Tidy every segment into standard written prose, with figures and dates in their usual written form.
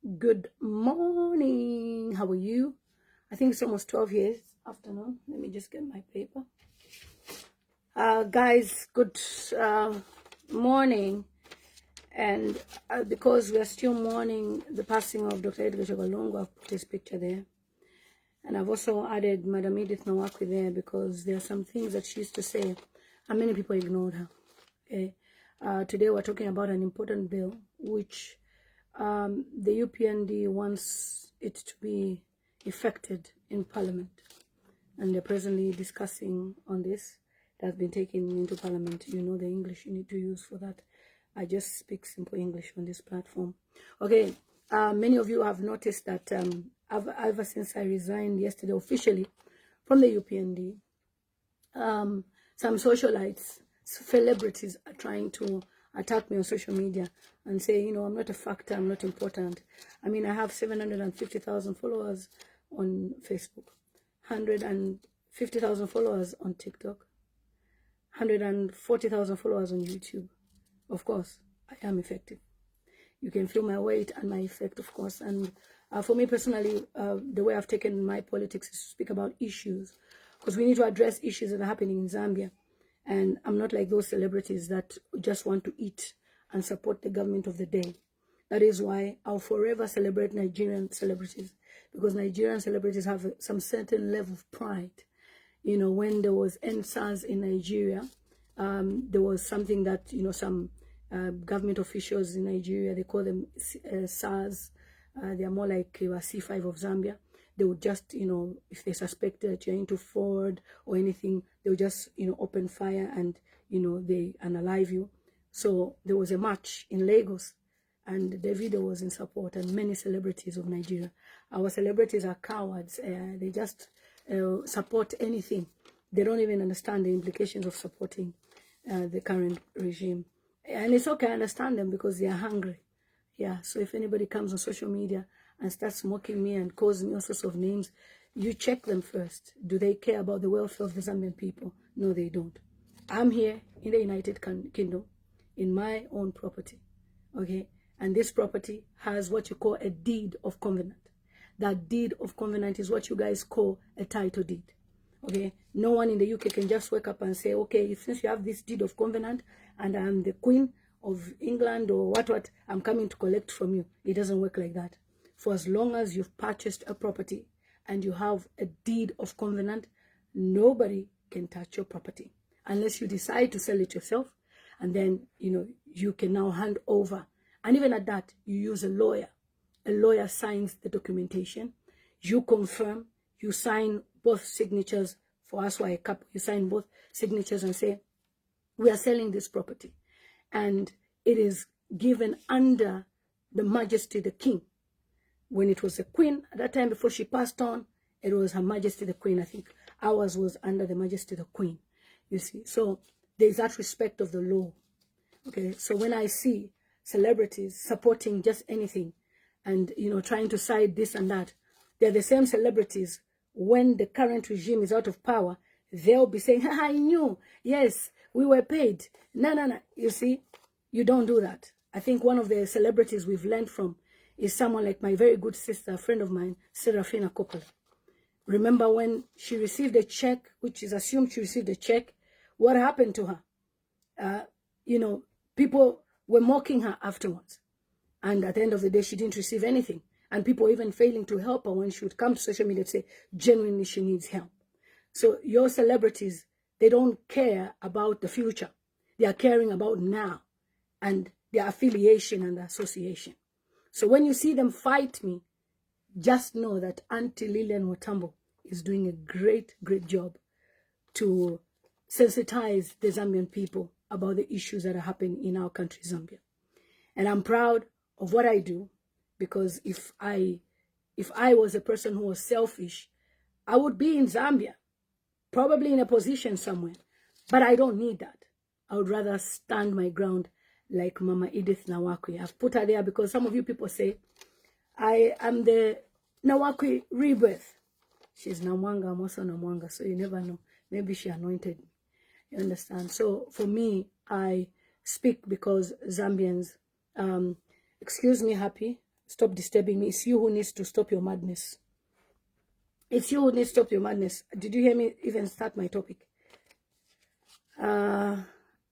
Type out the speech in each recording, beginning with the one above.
Good morning. How are you? I think it's almost 12 years afternoon. Let me just get my paper. Guys, good morning. And because we are still mourning the passing of Dr. Edgar Shabalongo, I've put his picture there. And I've also added Madam Edith Nawakwi there because there are some things that she used to say and many people ignored her. Okay? Today we're talking about an important bill which the UPND wants it to be effected in Parliament, and they're presently discussing on this. It has been taken into Parliament. You know the English you need to use for that. I just speak simple English on this platform. Okay, many of you have noticed that ever since I resigned yesterday officially from the UPND, some socialites, celebrities are trying to attack me on social media and say, you know, I'm not a factor, I'm not important. I mean, I have 750,000 followers on Facebook, 150,000 followers on TikTok, 140,000 followers on YouTube. Of course, I am effective. You can feel my weight and my effect, of course. And for me personally, the way I've taken my politics is to speak about issues, because we need to address issues that are happening in Zambia. And I'm not like those celebrities that just want to eat and support the government of the day. That is why I'll forever celebrate Nigerian celebrities, because Nigerian celebrities have some certain level of pride. You know, when there was NSAS in Nigeria, there was something that, you know, some government officials in Nigeria, they call them SARS. They are more like C5 of Zambia. They would just, you know, if they suspect that you're into fraud or anything, they would just, you know, open fire and, you know, they unalive you. So there was a march in Lagos and Davido was in support, and many celebrities of Nigeria. Our celebrities are cowards. They just support anything. They don't even understand the implications of supporting the current regime. And it's okay, I understand them because they are hungry. Yeah, so if anybody comes on social media and starts mocking me and calls me all sorts of names, you check them first. Do they care about the welfare of the Zambian people? No, they don't. I'm here in the United Kingdom, in my own property, okay? And this property has what you call a deed of covenant. That deed of covenant is what you guys call a title deed, okay? No one in the UK can just wake up and say, okay, since you have this deed of covenant and I'm the Queen of England or what, I'm coming to collect from you. It doesn't work like that. For as long as you've purchased a property and you have a deed of covenant, nobody can touch your property unless you decide to sell it yourself, and then, you know, you can now hand over. And even at that, you use a lawyer. A lawyer signs the documentation. You confirm, you sign both signatures. For us, who are a couple, you sign both signatures and say, we are selling this property. And it is given under the Majesty the King. When it was the Queen, at that time before she passed on, it was Her Majesty the Queen. I think ours was under the Majesty the Queen, you see. So there's that respect of the law, okay? So when I see celebrities supporting just anything and, you know, trying to side this and that, they're the same celebrities. When the current regime is out of power, they'll be saying, I knew, yes, we were paid. No. You see, you don't do that. I think one of the celebrities we've learned from is someone like my very good sister, a friend of mine, Serafina Coppola. Remember when she received a check, which is assumed she received a check, what happened to her? You know, people were mocking her afterwards. And at the end of the day, she didn't receive anything. And people even failing to help her when she would come to social media and say, genuinely, she needs help. So your celebrities, they don't care about the future. They are caring about now and their affiliation and association. So when you see them fight me, just know that Auntie Lilian Watambo is doing a great, great job to sensitize the Zambian people about the issues that are happening in our country, Zambia. And I'm proud of what I do, because if I was a person who was selfish, I would be in Zambia, probably in a position somewhere. But I don't need that. I would rather stand my ground like Mama Edith Nawakwi. I've put her there because some of you people say, I am the Nawakwi rebirth. She's Namwanga, I'm also Namwanga, so you never know. Maybe she anointed me. You understand? So for me, I speak because Zambians, excuse me, Happy, stop disturbing me. It's you who needs to stop your madness. It's you who needs to stop your madness. Did you hear me even start my topic?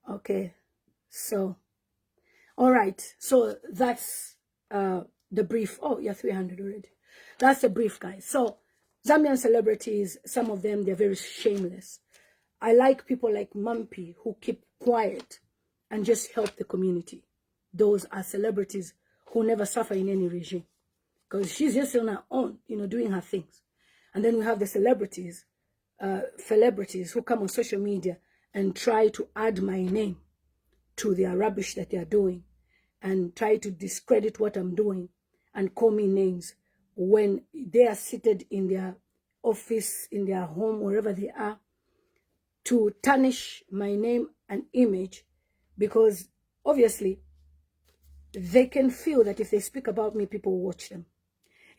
Okay. So, all right. So that's the brief. Oh, yeah, 300 already. That's the brief, guys. So, Zambian celebrities, some of them, they're very shameless. I like people like Mampi who keep quiet and just help the community. Those are celebrities who never suffer in any regime, because she's just on her own, you know, doing her things. And then we have the celebrities who come on social media and try to add my name to their rubbish that they are doing and try to discredit what I'm doing and call me names when they are seated in their office, in their home, wherever they are, to tarnish my name and image, because obviously they can feel that if they speak about me, people will watch them.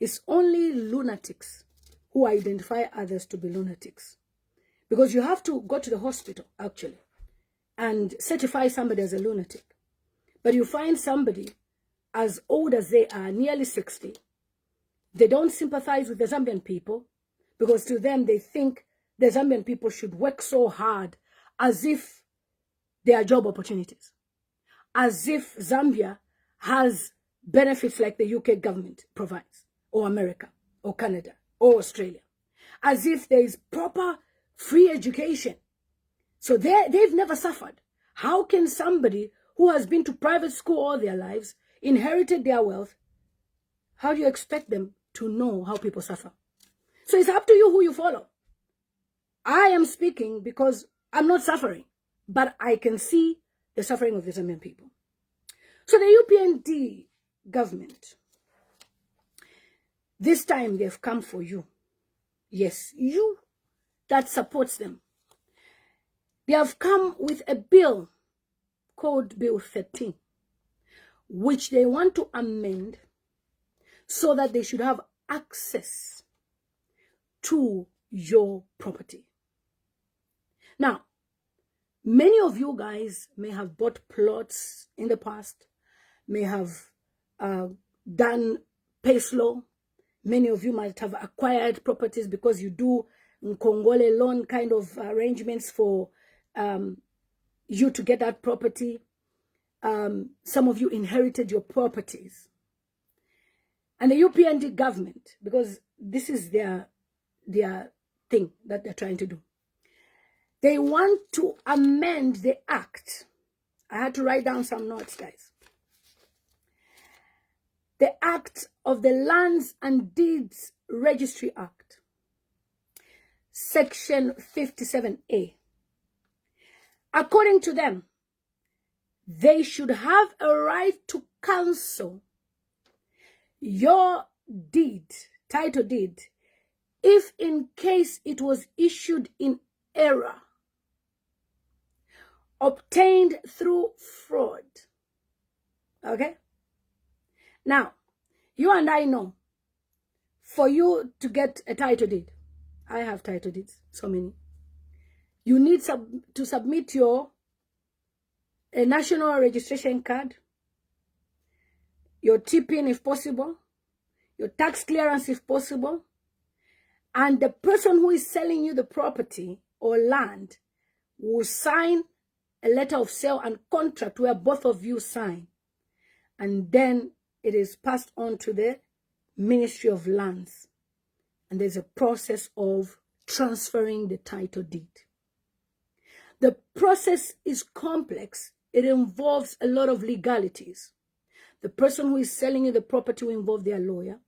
It's only lunatics who identify others to be lunatics, because you have to go to the hospital actually and certify somebody as a lunatic. But you find somebody as old as they are, nearly 60, they don't sympathize with the Zambian people, because to them they think the Zambian people should work so hard as if there are job opportunities, as if Zambia has benefits like the UK government provides, or America, or Canada, or Australia, as if there is proper free education. So they've never suffered. How can somebody who has been to private school all their lives, inherited their wealth, how do you expect them to know how people suffer? So it's up to you who you follow. I am speaking because I'm not suffering, but I can see the suffering of the Zambian people. So the UPND government, this time they've come for you. Yes, you that supports them. They have come with a bill called Bill 13, which they want to amend so that they should have access to your property. Now, many of you guys may have bought plots in the past, may have done payslaw. Many of you might have acquired properties because you do Nkongole loan kind of arrangements for you to get that property. Some of you inherited your properties. And the UPND government, because this is their thing that they're trying to do, they want to amend the act. I had to write down some notes, guys. The Act of the Lands and Deeds Registry Act, Section 57A. According to them, they should have a right to cancel your deed, title deed, if in case it was issued in error, obtained through fraud. Okay? Now, you and I know, for you to get a title deed, I have title deeds, so many. You need to submit your national registration card, your TPN if possible, your tax clearance if possible, and the person who is selling you the property or land will sign a letter of sale and contract where both of you sign, and then it is passed on to the Ministry of Lands, and there's a process of transferring the title deed. The process is complex. It involves a lot of legalities. The person who is selling you the property will involve their lawyer.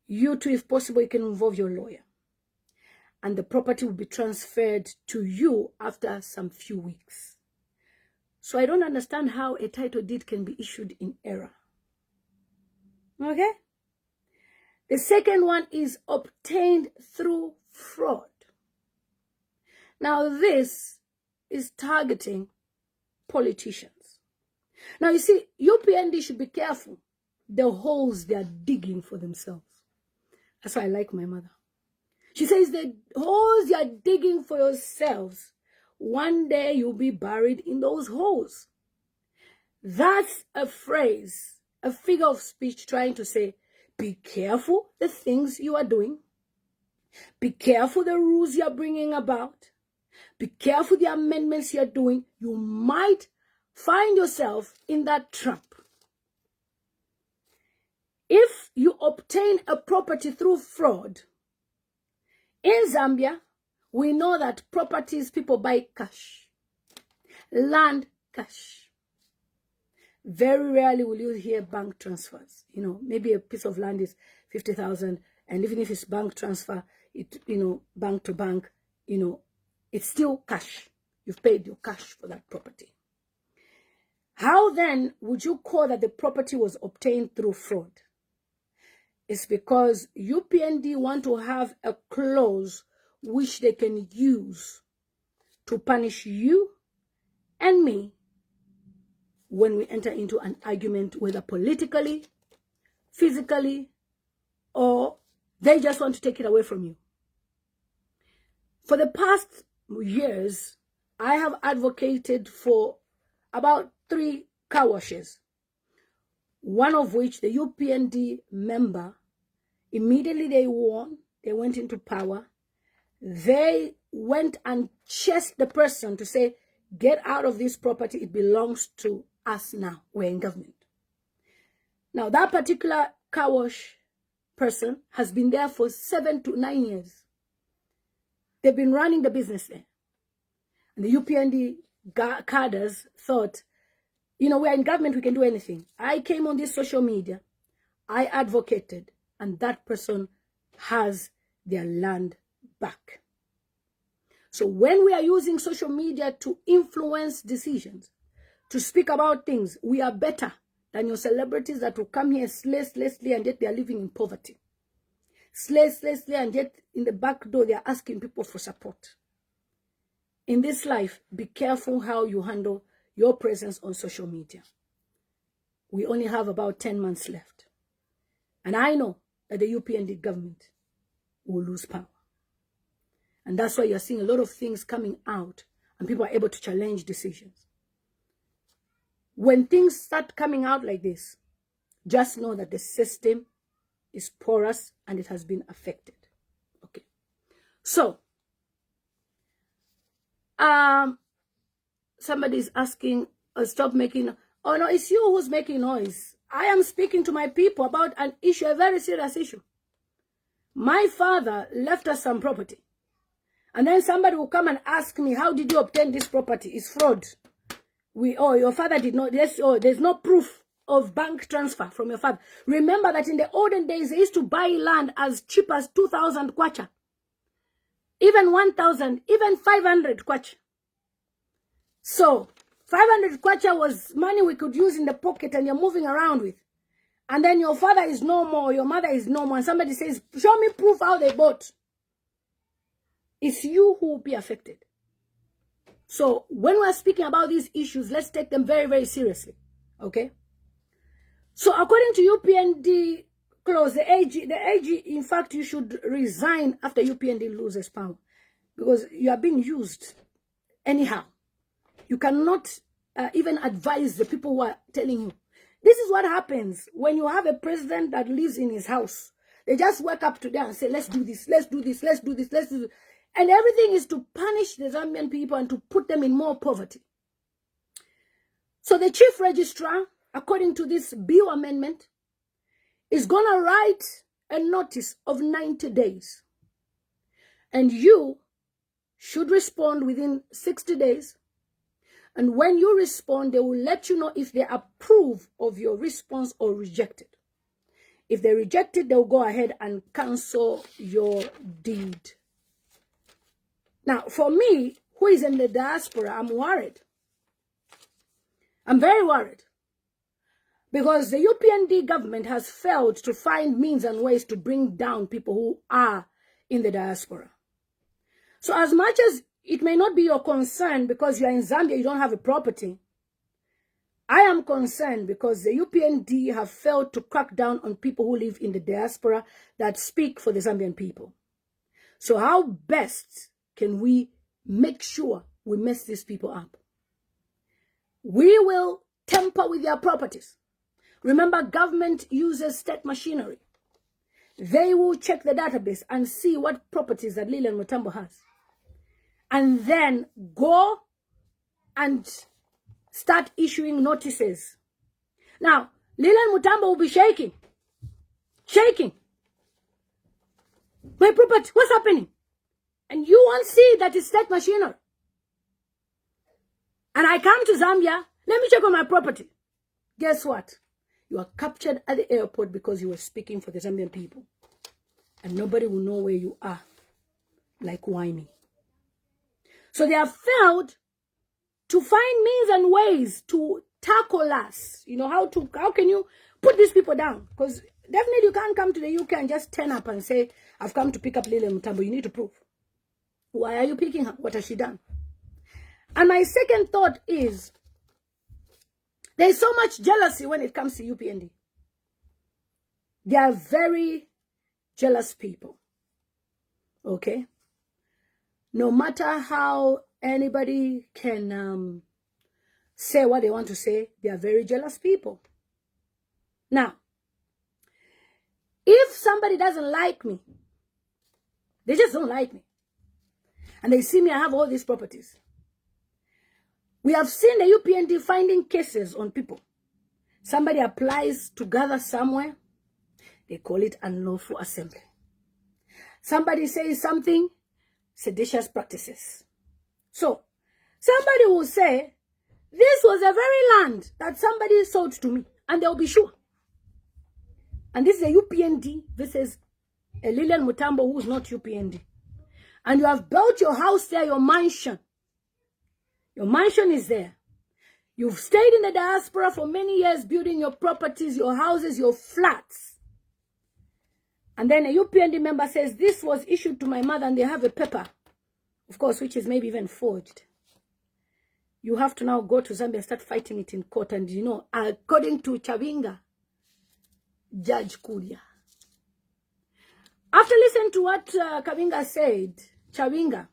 You too, if possible, you can involve your lawyer. And the property will be transferred to you after some few weeks. So I don't understand how a title deed can be issued in error. Okay? The second one is obtained through fraud. Now this is targeting politicians. Now you see, UPND should be careful the holes they are digging for themselves. That's why I like my mother. She says the holes you are digging for yourselves, one day you'll be buried in those holes. That's a phrase a figure of speech trying to say, be careful the things you are doing. Be careful the rules you are bringing about. Be careful the amendments you are doing. You might find yourself in that trap. If you obtain a property through fraud, in Zambia, we know that properties people buy cash, land cash. Very rarely will you hear bank transfers. You know, maybe a piece of land is 50,000, and even if it's bank transfer, bank to bank, it's still cash. You've paid your cash for that property. How then would you call that the property was obtained through fraud? It's because UPND want to have a clause which they can use to punish you and me when we enter into an argument, whether politically, physically, or they just want to take it away from you. For the past years, I have advocated for about 3 car washes, one of which the UPND member, immediately they won, they went into power, they went and chased the person to say, get out of this property, it belongs to us now, we're in government. Now that particular car wash person has been there for 7 to 9 years. They've been running the business there. And the UPND cadres thought, we're in government, we can do anything. I came on this social media, I advocated, and that person has their land back. So when we are using social media to influence decisions, to speak about things, we are better than your celebrities that will come here slay, and yet they are living in poverty. Slay, and yet in the back door they are asking people for support. In this life, be careful how you handle your presence on social media. We only have about 10 months left. And I know that the UPND government will lose power. And that's why you're seeing a lot of things coming out and people are able to challenge decisions. When things start coming out like this, just know that the system is porous and it has been affected. Okay. So, somebody is asking, stop making, oh no, it's you who's making noise. I am speaking to my people about an issue, a very serious issue. My father left us some property. And then somebody will come and ask me, how did you obtain this property? It's fraud. Your father did not, there's no proof of bank transfer from your father. Remember that in the olden days, they used to buy land as cheap as 2,000 kwacha. Even 1,000, even 500 kwacha. So, 500 kwacha was money we could use in the pocket and you're moving around with. And then your father is no more, your mother is no more, and somebody says, show me proof how they bought. It's you who will be affected. So when we're speaking about these issues, let's take them very, very seriously. Okay? So according to UPND clause, the AG, in fact, you should resign after UPND loses power. Because you are being used anyhow. You cannot even advise the people who are telling you. This is what happens when you have a president that lives in his house. They just wake up today and say, let's do this, let's do this, let's do this, let's do this. And everything is to punish the Zambian people and to put them in more poverty. So the chief registrar, according to this bill amendment, is going to write a notice of 90 days. And you should respond within 60 days. And when you respond, they will let you know if they approve of your response or reject it. If they reject it, they'll go ahead and cancel your deed. Now, for me, who is in the diaspora, I'm worried. I'm very worried. Because the UPND government has failed to find means and ways to bring down people who are in the diaspora. So as much as it may not be your concern because you are in Zambia, you don't have a property, I am concerned because the UPND have failed to crack down on people who live in the diaspora that speak for the Zambian people. So how best can we make sure we mess these people up? We will tamper with their properties. Remember, government uses state machinery. They will check the database and see what properties that Lilian Mutambo has. And then go and start issuing notices. Now, Lilian Mutambo will be shaking. Shaking. My property, what's happening? And you won't see that it's state machinery. And I come to Zambia, let me check on my property. Guess what? You are captured at the airport because you were speaking for the Zambian people. And nobody will know where you are. Like why me? So they have failed to find means and ways to tackle us. You know, how can you put these people down? Because definitely you can't come to the UK and just turn up and say, I've come to pick up Lilian Mutambo. You need to prove. Why are you picking her? What has she done? And my second thought is, there's so much jealousy when it comes to UPND. They are very jealous people. Okay? No matter how anybody can say what they want to say, they are very jealous people. Now, if somebody doesn't like me, they just don't like me, and they see me, I have all these properties. We have seen the UPND finding cases on people. Somebody applies to gather somewhere, they call it unlawful assembly. Somebody says something, seditious practices. So, somebody will say, this was a very land that somebody sold to me, and they'll be sure. And this is a UPND versus a Lilian Mutambo who's not UPND. And you have built your house there, your mansion. Your mansion is there. You've stayed in the diaspora for many years, building your properties, your houses, your flats. And then a UPND member says, this was issued to my mother, and they have a paper, of course, which is maybe even forged. You have to now go to Zambia and start fighting it in court. And you know, according to Chavinga, Judge Kuria. After listening to what Chavinga said, Chavinga,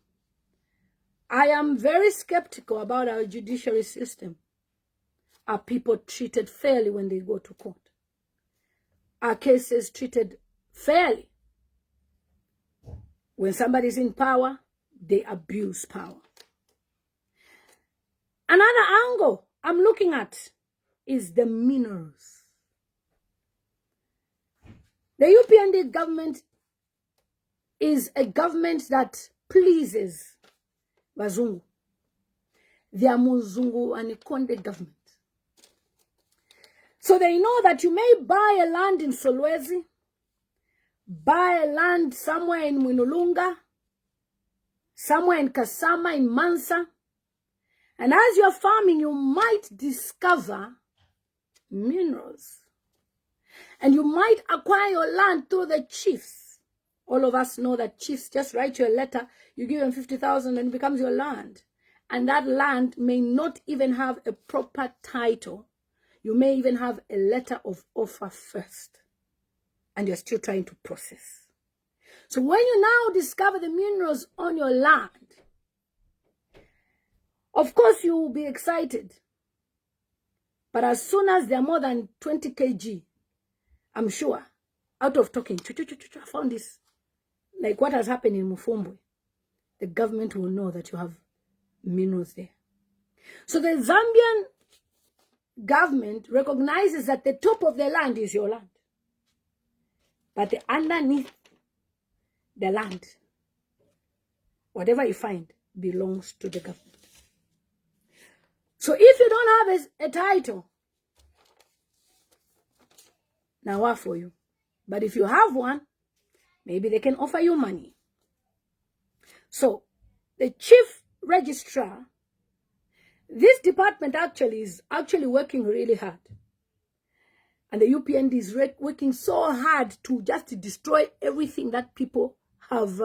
I am very skeptical about our judiciary system. Are people treated fairly when they go to court? Are cases treated fairly? When somebody's in power, they abuse power. Another angle I'm looking at is the minerals. The UPND government is a government that pleases Wazungu. They are Muzungu and Ikonde government. So they know that you may buy a land in Solwezi, buy a land somewhere in Mwinulunga, somewhere in Kasama, in Mansa, and as you're farming, you might discover minerals. And you might acquire your land through the chiefs. All of us know that chiefs just write you a letter, you give them 50,000 and it becomes your land. And that land may not even have a proper title. You may even have a letter of offer first. And you're still trying to process. So when you now discover the minerals on your land, of course you will be excited. But as soon as they're more than 20 kg, I'm sure, out of talking, I found this, like what has happened in Mufumbwe, the government will know that you have minerals there. So the Zambian government recognizes that the top of the land is your land. But the underneath the land, whatever you find, belongs to the government. So if you don't have a title, now what for you? But if you have one, maybe they can offer you money. So the chief registrar, this department is actually working really hard. And the UPND is working so hard to just destroy everything that people have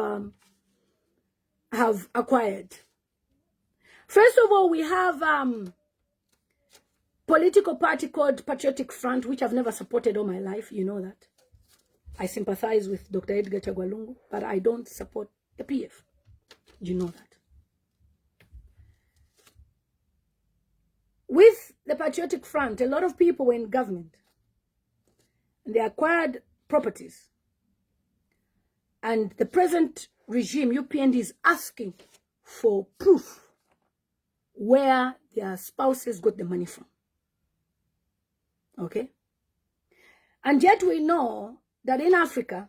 acquired. First of all, we have political party called Patriotic Front, which I've never supported all my life. You know that. I sympathize with Dr. Edgar Chagwalungu, but I don't support the PF. You know that. With the Patriotic Front, a lot of people were in government. and they acquired properties. And the present regime, UPND, is asking for proof where their spouses got the money from. Okay? And yet we know that in Africa,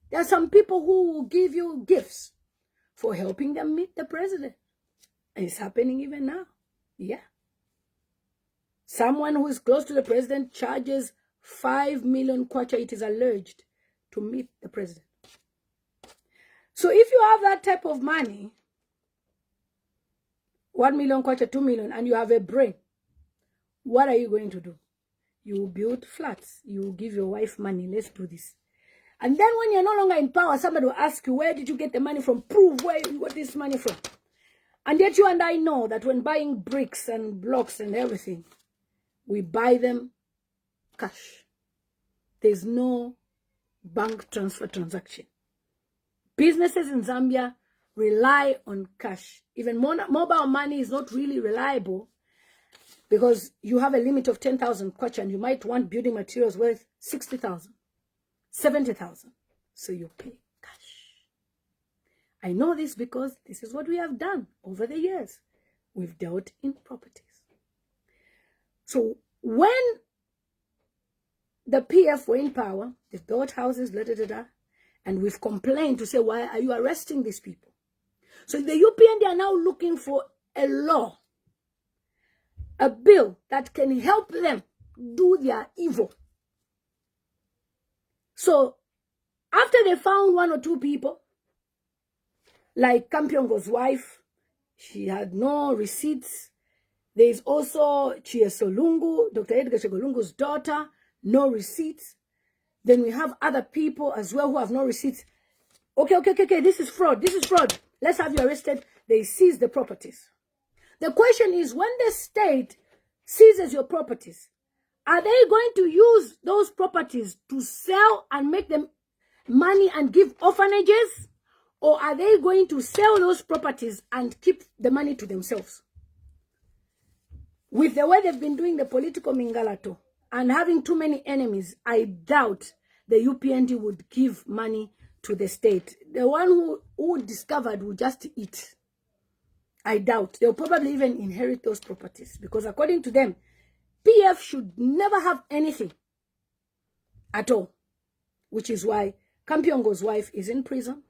there are some people who will give you gifts for helping them meet the president. And it's happening even now. Yeah. Someone who is close to the president charges 5 million kwacha, it is alleged, to meet the president. So if you have that type of money, 1 million kwacha, 2 million, and you have a brain, what are you going to do? You build flats. You give your wife money. Let's do this. And then when you're no longer in power, somebody will ask you, where did you get the money from? Prove where you got this money from. And yet you and I know that when buying bricks and blocks and everything, we buy them cash. There's no bank transfer transaction. Businesses in Zambia rely on cash. Even mobile money is not really reliable because you have a limit of 10,000 kwacha and you might want building materials worth 60,000, 70,000. So you pay cash. I know this because this is what we have done over the years. We've dealt in properties. So when the PF were in power, they've built houses, and we've complained to say, why are you arresting these people? So the UPND are now looking for a law, a bill that can help them do their evil. So after they found 1 or 2 people, like Kampiongo's wife, she had no receipts. There is also Chiesolungu, Dr. Edgar Chegolungu's daughter, no receipts. Then we have other people as well who have no receipts. Okay, this is fraud. This is fraud. Let's have you arrested. They seize the properties. The question is, when the state seizes your properties, are they going to use those properties to sell and make them money and give orphanages? Or are they going to sell those properties and keep the money to themselves? With the way they've been doing the political mingalato and having too many enemies, I doubt the UPND would give money to the state. The one who discovered will just eat. I doubt. They'll probably even inherit those properties because according to them, PF should never have anything at all, which is why Kampiongo's wife is in prison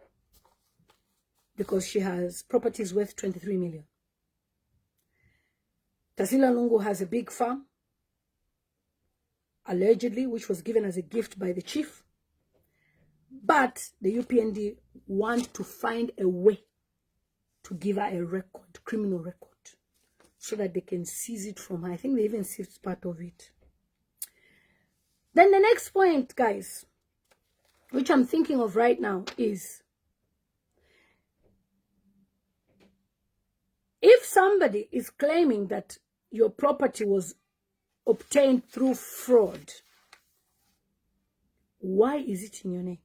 because she has properties worth 23 million. Tasila Lungu has a big farm, allegedly, which was given as a gift by the chief. But the UPND want to find a way to give her a record, criminal record, so that they can seize it from her. I think they even seized part of it. Then the next point, guys, which I'm thinking of right now is, if somebody is claiming that your property was obtained through fraud, why is it in your name?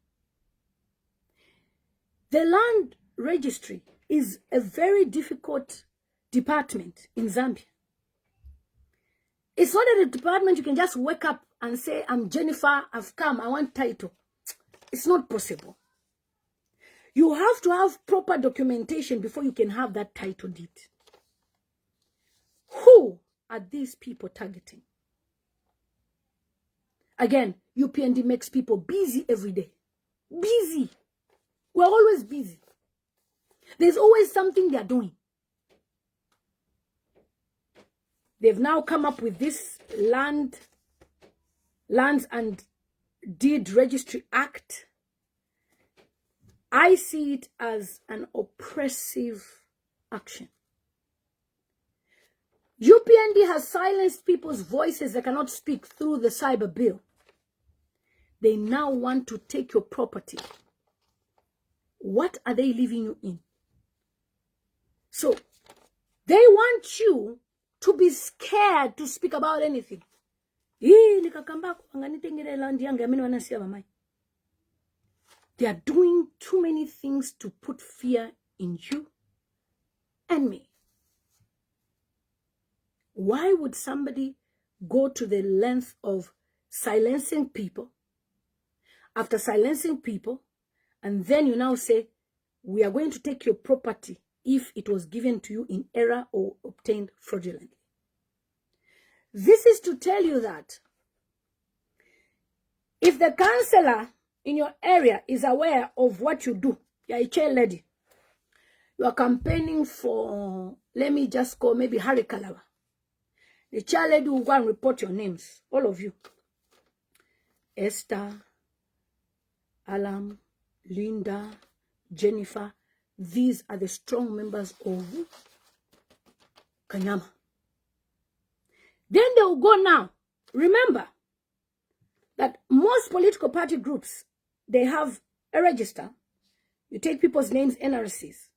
The land registry is a very difficult department in Zambia. It's not a department you can just wake up and say, I'm Jennifer, I've come, I want title. It's not possible. You have to have proper documentation before you can have that title deed. Who are these people targeting? Again, UPND makes people busy every day. Busy. We're always busy. There's always something they're doing. They've now come up with this Lands and Deed Registry Act. I see it as an oppressive action. UPND has silenced people's voices that cannot speak through the cyber bill. They now want to take your property. What are they leaving you in? So they want you to be scared to speak about anything. They are doing too many things to put fear in you and me. Why would somebody go to the length of silencing people after silencing people, and then you now say, we are going to take your property if it was given to you in error or obtained fraudulently. This is to tell you that if the councillor in your area is aware of what you do, you're a chair lady, you are campaigning for, let me just call maybe Hichilema'S. The chair lady will go and report your names, all of you. Esther, Alam, Linda, Jennifer, these are the strong members of Kanyama. Then they will go now. Remember that most political party groups, they have a register. You take people's names, NRCs.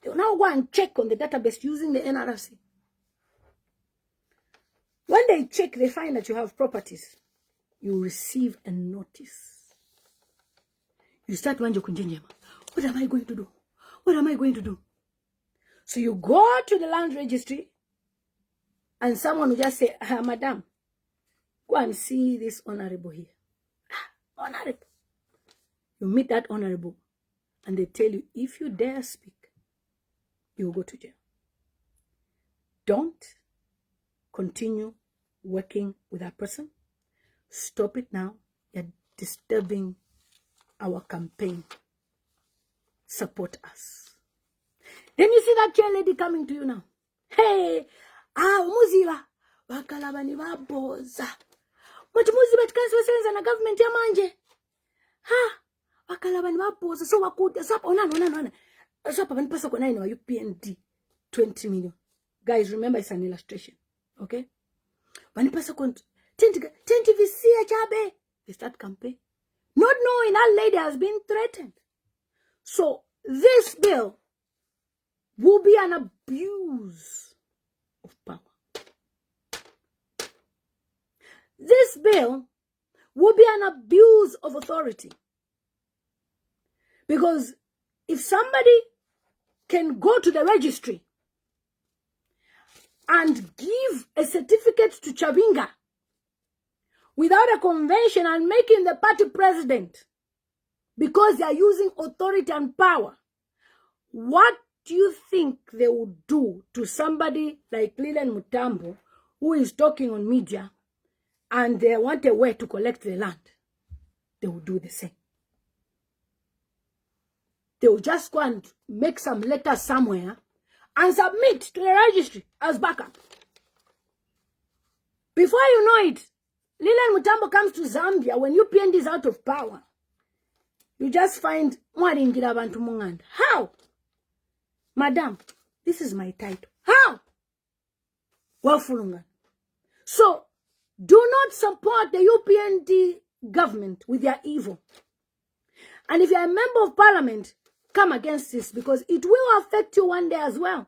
They will now go and check on the database using the NRC. When they check, they find that you have properties. You receive a notice. You start wondering, what am I going to do? What am I going to do? So you go to the land registry and someone will just say, Madam, go and see this honorable here. Honorable. You meet that honorable and they tell you, if you dare speak, you will go to jail. Don't continue working with that person. Stop it now. You're disturbing our campaign. Support us. Then you see that chair lady coming to you now. Hey, umuziba bakalabani baboza. Muti muziba tikansi wasenza na government ya manje. Bakalabani baboza so wakuta sapa onana. Sapa banipasa kwa 9 wa UPND 20 million. Guys, remember it's an illustration. Okay? Banipasa kwa 10 VC chabe. They start campaign. Not knowing that lady has been threatened. So this bill will be an abuse of power. This bill will be an abuse of authority. Because if somebody can go to the registry and give a certificate to Chavinga without a convention and making the party president because they are using authority and power, what do you think they would do to somebody like Leland Mutambo who is talking on media and they want a way to collect the land? They will do the same. They will just go and make some letters somewhere and submit to the registry as backup. Before you know it, Leland Mutambo comes to Zambia when UPND is out of power. You just find Mwaringira Bantu Munganda. How? Madam, this is my title. How? Wafulunga. So, do not support the UPND government with their evil. And if you're a member of parliament, come against this because it will affect you one day as well.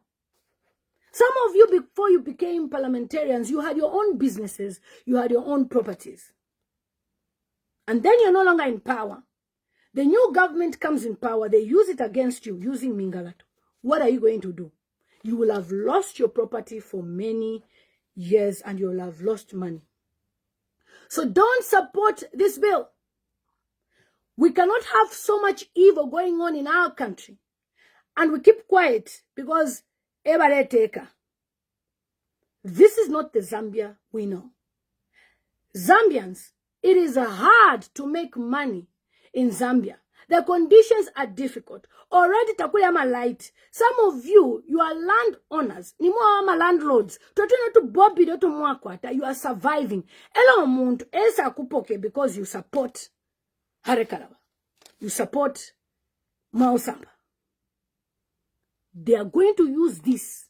Some of you, before you became parliamentarians, you had your own businesses, you had your own properties. And then you're no longer in power. The new government comes in power, they use it against you using Mingalato. What are you going to do? You will have lost your property for many years and you'll have lost money. So don't support this bill. We cannot have so much evil going on in our country and we keep quiet because this is not the Zambia we know. Zambians, it is hard to make money in Zambia. The conditions are difficult. Already takuyama light. Some of you are landowners. Ni mwa landlords. Totuna to Bobby to mwakwata. You are surviving. Ela omuntu esa kupoke because you support Harekalaba. You support Mausamba. They are going to use this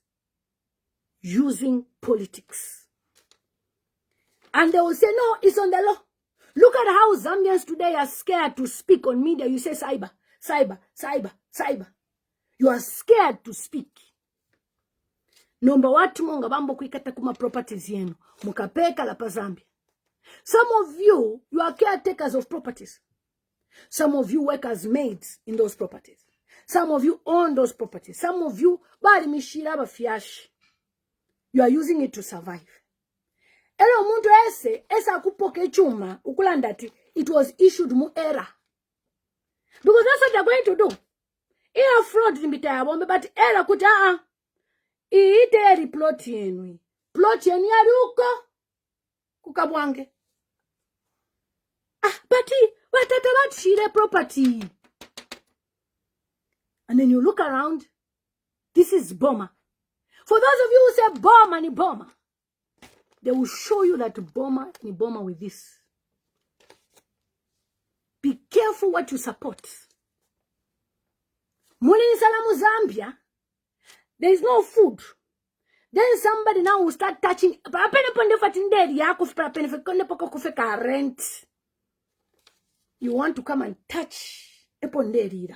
using politics. And they will say, no, it's on the law. Look at how Zambians today are scared to speak on media. You say cyber, cyber, cyber, cyber. You are scared to speak. Nomba watu monga bambo kuikata kuma properties yenu. Mukapeka la pa Zambia. Some of you are caretakers of properties. Some of you work as maids in those properties. Some of you own those properties. Some of you, bali mishiraba fiash. You are using it to survive. Elo muntu esa kupoke chuma ukulandati it was issued mu era Because that's what they're going to do. Iya fraud limbita bombe, but era kuta ite plot yenu. Plot yenu yari uko kukabwange. But what shire property. And then you look around, this is Boma. For those of you who say Boma ni Boma, they will show you that Boma ni Boma with this. Be careful what you support. Mulini salamu Zambia, there is no food. Then somebody now will start touching. Rent. You want to come and touch a ponderira.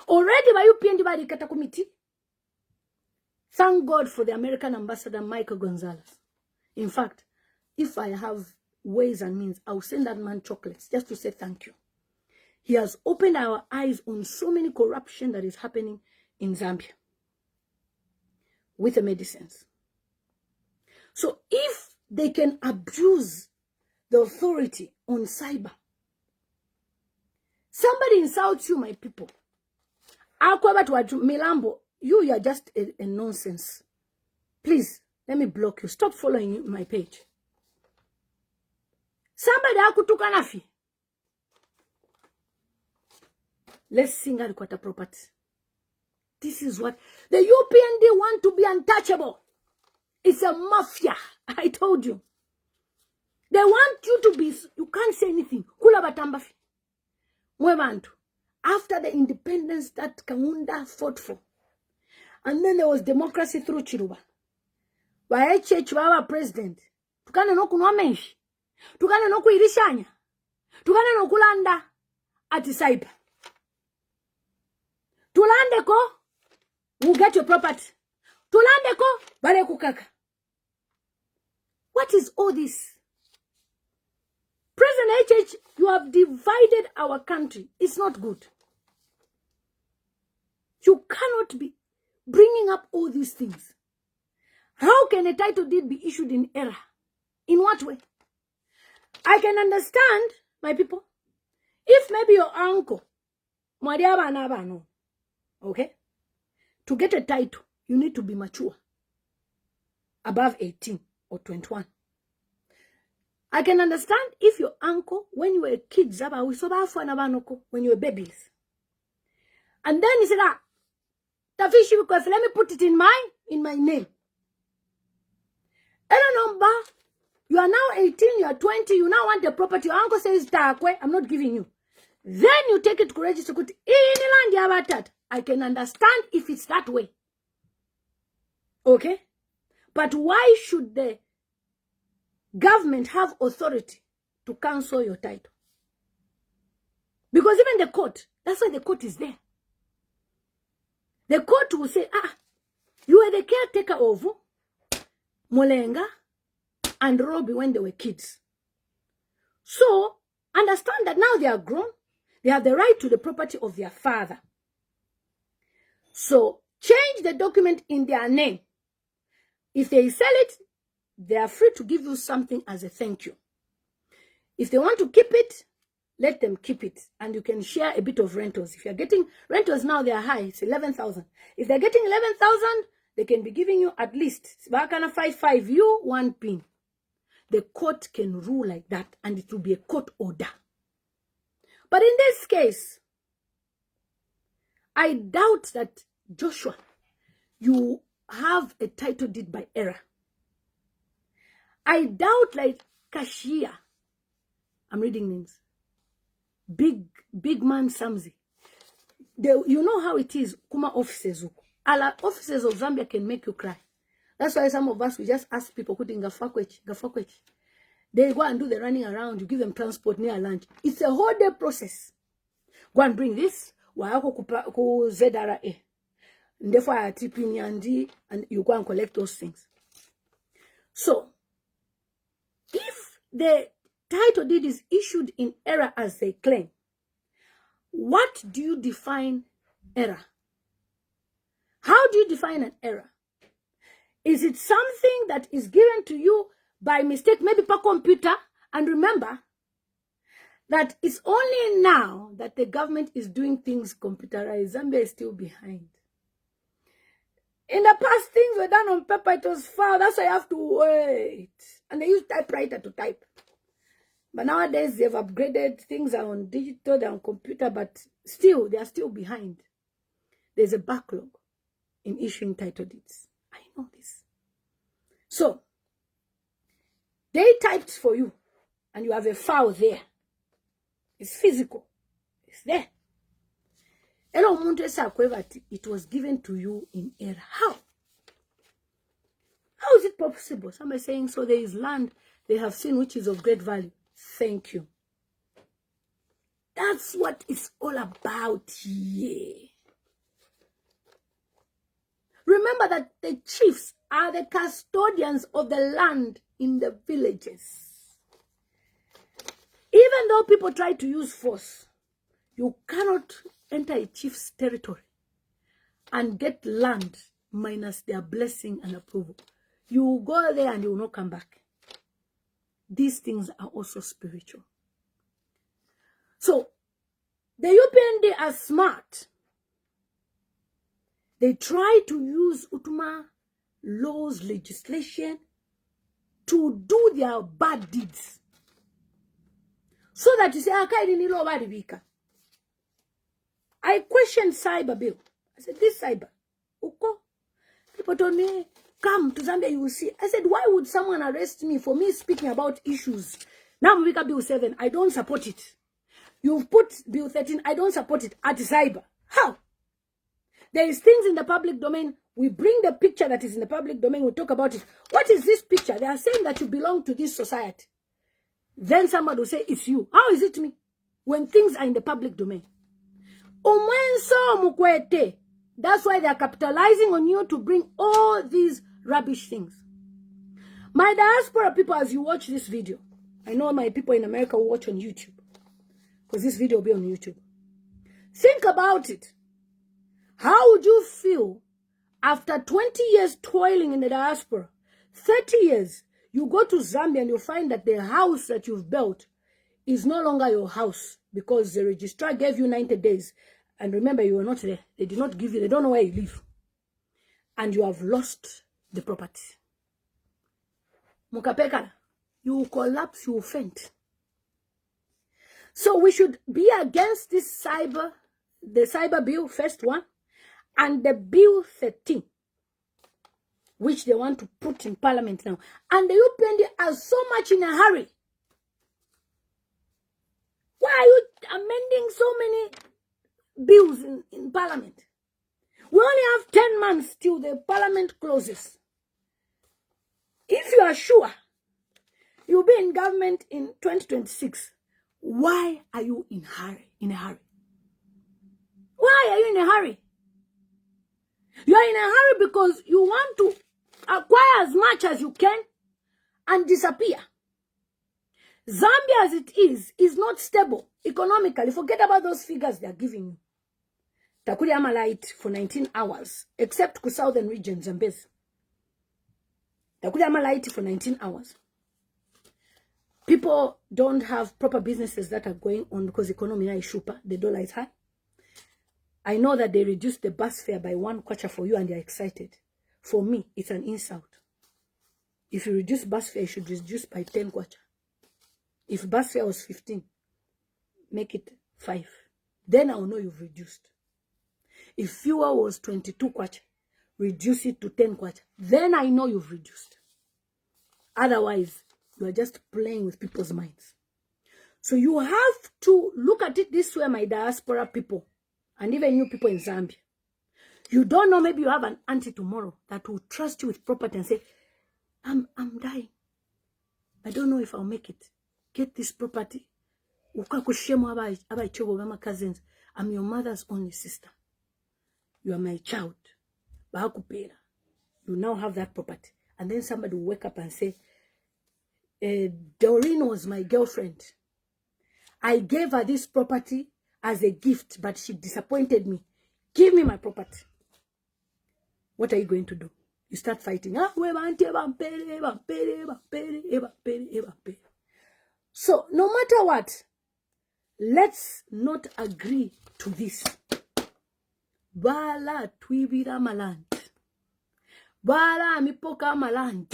Already by you PND kata committee. Thank God for the American ambassador Michael Gonzalez. In fact, if I have ways and means, I'll send that man chocolates just to say thank you. He has opened our eyes on so many corruption that is happening in Zambia with the medicines. So if they can abuse the authority on cyber, somebody insults you, my people. Milambo, you are just a nonsense. Please, let me block you. Stop following my page. Somebody akutukanafi. Let's sing at quarter property. This is what the UPND want to be untouchable. It's a mafia. I told you. They want you to be, you can't say anything. Kula batambafi. Mwebantu. After the independence that Kaunda fought for. And then there was democracy through Chiruba. By HH president. Tukana no kunwa menshi. Tukana no kuirishanya. Tukana no kulanda ati saiba. Tulande ko, you get your property. Tulande ko, bare kukaka. What is all this? President HH, you have divided our country. It's not good. You cannot be bringing up all these things. How can a title deed be issued in error? In what way? I can understand, my people, if maybe your uncle, okay, to get a title, you need to be mature, above 18 or 21. I can understand if your uncle, when you were kids, when you were babies, and then he said, let me put it in my name. Number, you are now 18, you are 20, you now want the property. Your uncle says, I'm not giving you. Then you take it to register. I can understand if it's that way. Okay? But why should the government have authority to cancel your title? Because even the court, that's why the court is there. The court will say, you were the caretaker of Molenga and Robbie when they were kids. So, understand that now they are grown. They have the right to the property of their father. So, change the document in their name. If they sell it, they are free to give you something as a thank you. If they want to keep it, let them keep it. And you can share a bit of rentals. If you're getting rentals now, they are high. It's 11,000. If they're getting 11,000, they can be giving you at least 5 you 1 pin. The court can rule like that, and it will be a court order. But in this case, I doubt that, Joshua, you have a title deed by error. I doubt like Kashia. I'm reading names. Big man Samzi. You know how it is. Kuma offices. Ala offices of Zambia can make you cry. That's why some of us, we just ask people, gafakwechi. They go and do the running around. You give them transport near lunch. It's a whole day process. Go and bring this. Ku ZRA. And therefore, I tip in and you go and collect those things. So, if the title deed is issued in error as they claim, what do you define error? How do you define an error? Is it something that is given to you by mistake, maybe per computer? And remember, that it's only now that the government is doing things computerized. Zambia is still behind. In the past, things were done on paper. It was far. That's why you have to wait. And they use typewriter to type. But nowadays, they've upgraded. Things are on digital, they're on computer, but still, they are still behind. There's a backlog in issuing title deeds. I know this. So, they typed for you, and you have a file there. It's physical. It's there. It was given to you in error. How? How is it possible? Somebody saying, so there is land they have seen which is of great value. Thank you. That's what it's all about here. Remember that the chiefs are the custodians of the land in the villages. Even though people try to use force, you cannot enter a chief's territory and get land minus their blessing and approval. You will go there and you will not come back. These things are also spiritual. So, the UPND are smart. They try to use Utuma laws, legislation to do their bad deeds. So that you say, I questioned cyber bill. I said, this cyber, Uko, people told me, come to Zambia, you will see. I said, why would someone arrest me for me speaking about issues? Now we got Bill 7, I don't support it. You've put Bill 13, I don't support it. At cyber. How? There is things in the public domain. We bring the picture that is in the public domain. We talk about it. What is this picture? They are saying that you belong to this society. Then somebody will say, it's you. How is it me? When things are in the public domain. That's why they are capitalizing on you to bring all these rubbish things. My diaspora people, as you watch this video, I know my people in America will watch on YouTube, because this video will be on YouTube. Think about it. How would you feel after 20 years toiling in the diaspora, 30 years, you go to Zambia and you find that the house that you've built is no longer your house because the registrar gave you 90 days. And remember, you were not there. They did not give you, they don't know where you live. And you have lost the property. Mukapekara, you will collapse, you will faint. So we should be against this the cyber bill, first one, and the bill 13, which they want to put in parliament now. And the UPND are so much in a hurry. Why are you amending so many bills in parliament? We only have 10 months till the parliament closes. If you are sure you'll be in government in 2026, why are you in a hurry? Why are you in a hurry? You are in a hurry because you want to acquire as much as you can and disappear. Zambia as it is not stable economically. Forget about those figures they are giving you. Takuri Amalite for 19 hours, except to southern regions and base. Takuri Amalite for 19 hours. People don't have proper businesses that are going on because the economy is super, the dollar is high. I know that they reduced the bus fare by 1 kwacha for you and they're excited. For me, it's an insult. If you reduce bus fare, you should reduce by 10 kwacha. If bus fare was 15, make it 5. Then I'll know you've reduced. If fuel was 22 kwacha, reduce it to 10 kwacha. Then I know you've reduced. Otherwise, you are just playing with people's minds. So you have to look at it this way, my diaspora people, and even you people in Zambia. You don't know, maybe you have an auntie tomorrow that will trust you with property and say, I'm dying. I don't know if I'll make it. Get this property. I'm your mother's only sister. You are my child. You now have that property. And then somebody will wake up and say, Doreen was my girlfriend. I gave her this property as a gift, but she disappointed me. Give me my property. What are you going to do? You start fighting. So, no matter what, Let's not agree to this. Bala twibira maland. Bala mipoka maland.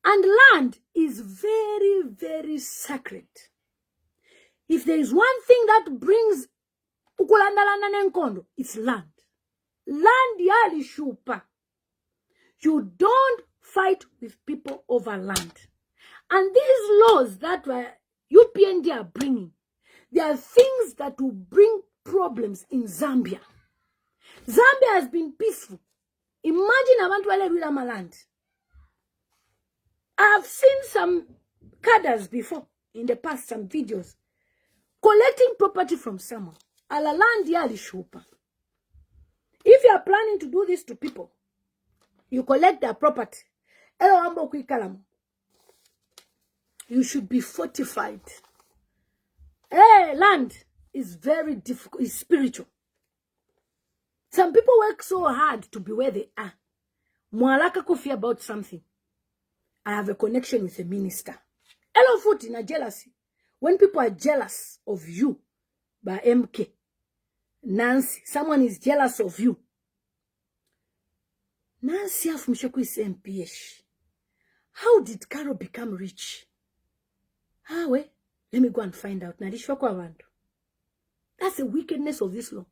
And land is very, very sacred. If there is one thing that brings ukulandalana nenkondo, it's land. Land yali shupa. You don't fight with people over land. And these laws that UPND are bringing, they are things that will bring problems in Zambia. Zambia has been peaceful. Imagine abantu wale land. I've seen some cadres before in the past, some videos, collecting property from someone. Ala land yali shupa. If you are planning to do this to people, you collect their property. You should be fortified. Hey, land is very difficult, it's spiritual. Some people work so hard to be where they are. Mwalaka kofi about something. I have a connection with a minister. Hello, foot in a jealousy. When people are jealous of you by MK, Nancy, someone is jealous of you. Nancy afumsheku is MPH. How did Carol become rich? Let me go and find out. That's the wickedness of this law.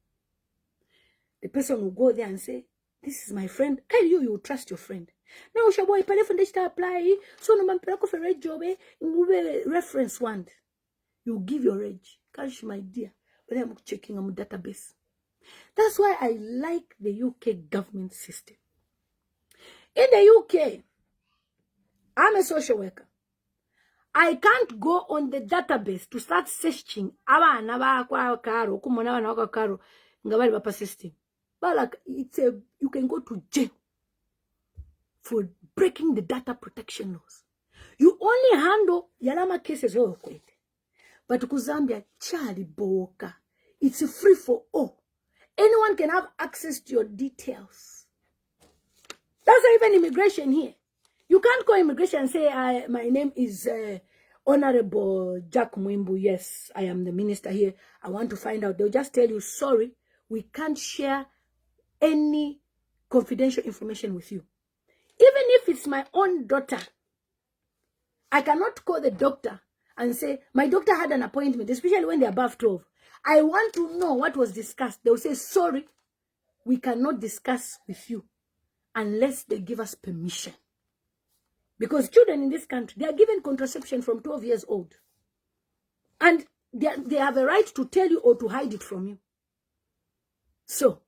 The person will go there and say, this is my friend. And you will trust your friend. Now, Shaboy, Palefundeshta apply. So, no man, Pelako for red job, reference one. You give your age. Cash, my dear. But I'm checking on the database. That's why I like the UK government system. In the UK, I'm a social worker. I can't go on the database to start searching system. But like you can go to jail for breaking the data protection laws. You only handle yalama cases. But Zambia, Charlie Boka, it's free for all. Anyone can have access to your details. That's not even immigration here. You can't call immigration and say, my name is Honorable Jack Mwimbu. Yes, I am the minister here. I want to find out. They'll just tell you, sorry, we can't share any confidential information with you. Even if it's my own daughter, I cannot call the doctor and say, my doctor had an appointment, especially when they're above 12. I want to know what was discussed. They'll say, sorry, we cannot discuss with you unless they give us permission. Because children in this country, they are given contraception from 12 years old. And they have a right to tell you or to hide it from you. So,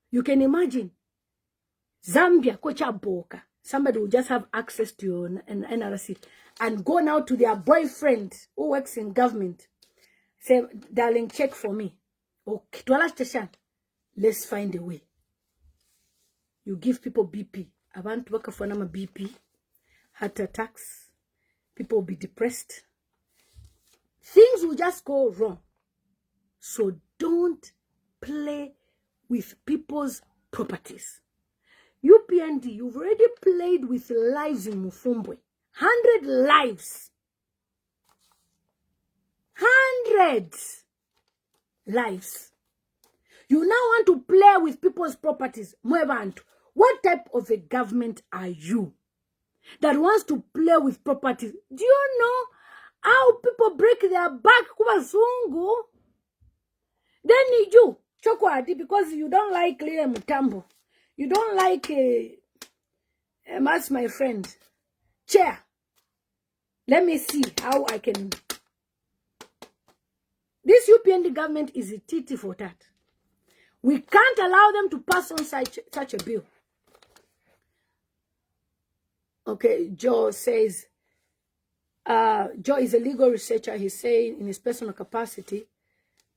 you can imagine, Zambia, Kocha Boka, somebody will just have access to your NRC and go now to their boyfriend who works in government. Say, darling, check for me. Okay, let's find a way. You give people BP. I want to work for them BP. Heart attacks, people will be depressed. Things will just go wrong. So don't play with people's properties. UPND, you've already played with lives in Mufumbwe. 100 lives. 100 lives. You now want to play with people's properties. What type of a government are you that wants to play with properties? Do you know how people break their back? Then you, Chokwadi, because you don't like Lile Mutambo. You don't like that's my friend. Chair. Let me see how I can. This UPND government is a titty for that. We can't allow them to pass on such a bill. Okay, Joe says, Joe is a legal researcher. He's saying in his personal capacity,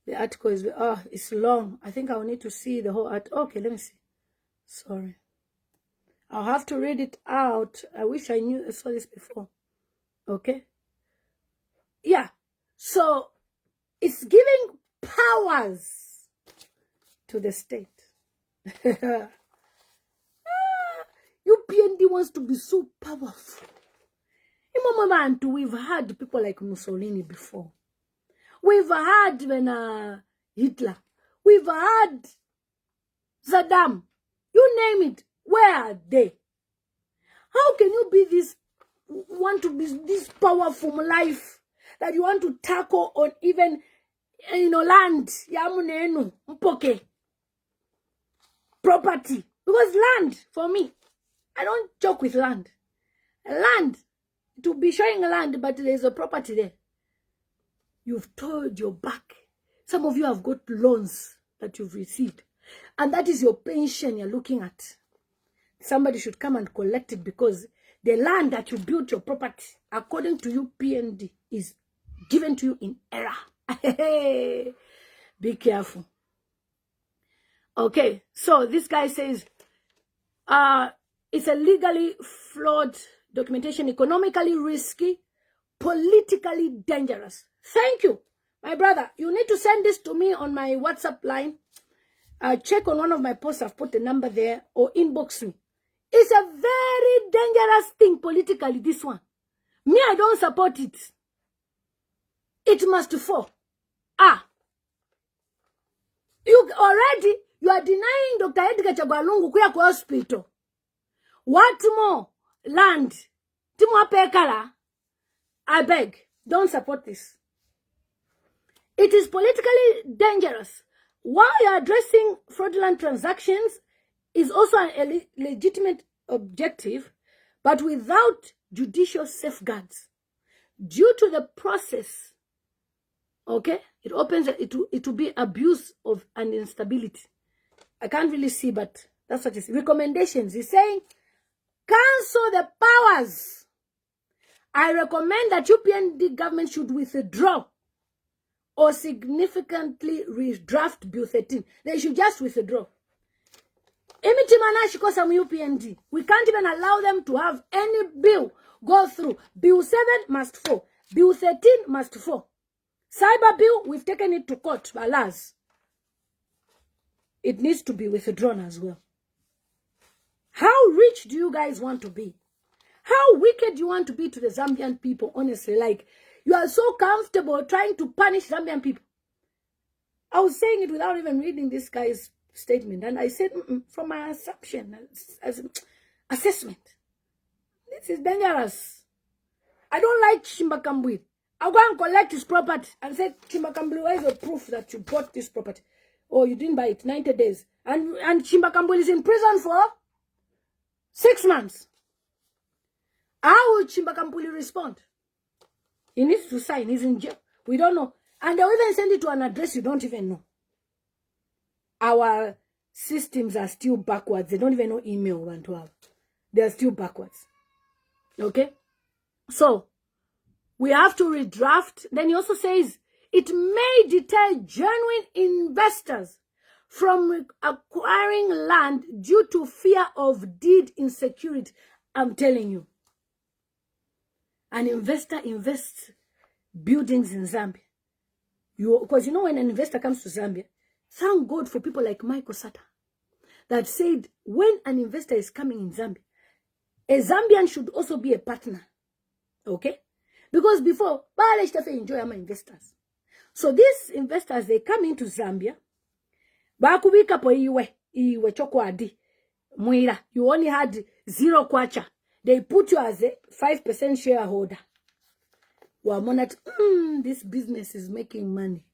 the article is, it's long. I think I'll need to see the whole article. Okay, let me see. Sorry. I'll have to read it out. I wish I saw this before. Okay. Yeah. So, it's giving powers to the state. UPND wants to be so powerful. We've had people like Mussolini before. We've had when Hitler. We've had Saddam. You name it. Where are they? How can you be want to be this powerful life that you want to tackle on even, land, yamunenu, mpoke, property? Because land, for me, I don't joke with land. Land, to be showing land, but there's a property there. You've toiled your back. Some of you have got loans that you've received. And that is your pension you're looking at. Somebody should come and collect it, because the land that you built your property, according to you, PND, is given to you in error. Be careful. Okay, so this guy says, it's a legally flawed documentation, economically risky, politically dangerous. Thank you, my brother. You need to send this to me on my WhatsApp line. Check on one of my posts. I've put the number there, or inbox me. It's a very dangerous thing politically, this one. Me, I don't support it. It must fall. You are denying Dr. Edgar Chagwalungu kuya kwa hospital. What more land? Timo pekala. I beg, don't support this. It is politically dangerous. While you're addressing fraudulent transactions is also a legitimate objective, but without judicial safeguards. Due to the process, okay, it opens, it will be abuse of and instability. I can't really see, but that's what it is. Recommendations. He's saying, cancel the powers. I recommend that UPND government should withdraw or significantly redraft Bill 13. They should just withdraw. UPND. We can't even allow them to have any bill go through. Bill 7 must fall. Bill 13 must fall. Cyber bill, we've taken it to court, alas. It needs to be withdrawn as well. How rich do you guys want to be? How wicked do you want to be to the Zambian people, honestly? Like, you are so comfortable trying to punish Zambian people. I was saying it without even reading this guy's statement. And I said, from my assumption, as assessment, this is dangerous. I don't like Chimbakambui. I'll go and collect his property and say, Chimbakambui, where is your proof that you bought this property? Oh, you didn't buy it, 90 days. And Chimbakambui is in prison for 6 months. How will Chimbakambui respond? He needs to sign. He's in jail. We don't know. And they'll even send it to an address you don't even know. Our systems are still backwards. They don't even know email 112. They're still backwards. Okay? So, we have to redraft. Then he also says, it may deter genuine investors from acquiring land due to fear of deed insecurity. I'm telling you. An investor invests buildings in Zambia. Because you know when an investor comes to Zambia, thank God for people like Michael Sata that said when an investor is coming in Zambia, a Zambian should also be a partner. Okay? Because before, enjoy my investors. So these investors, they come into Zambia. You only had 0 kwacha. They put you as a 5% shareholder. This business is making money.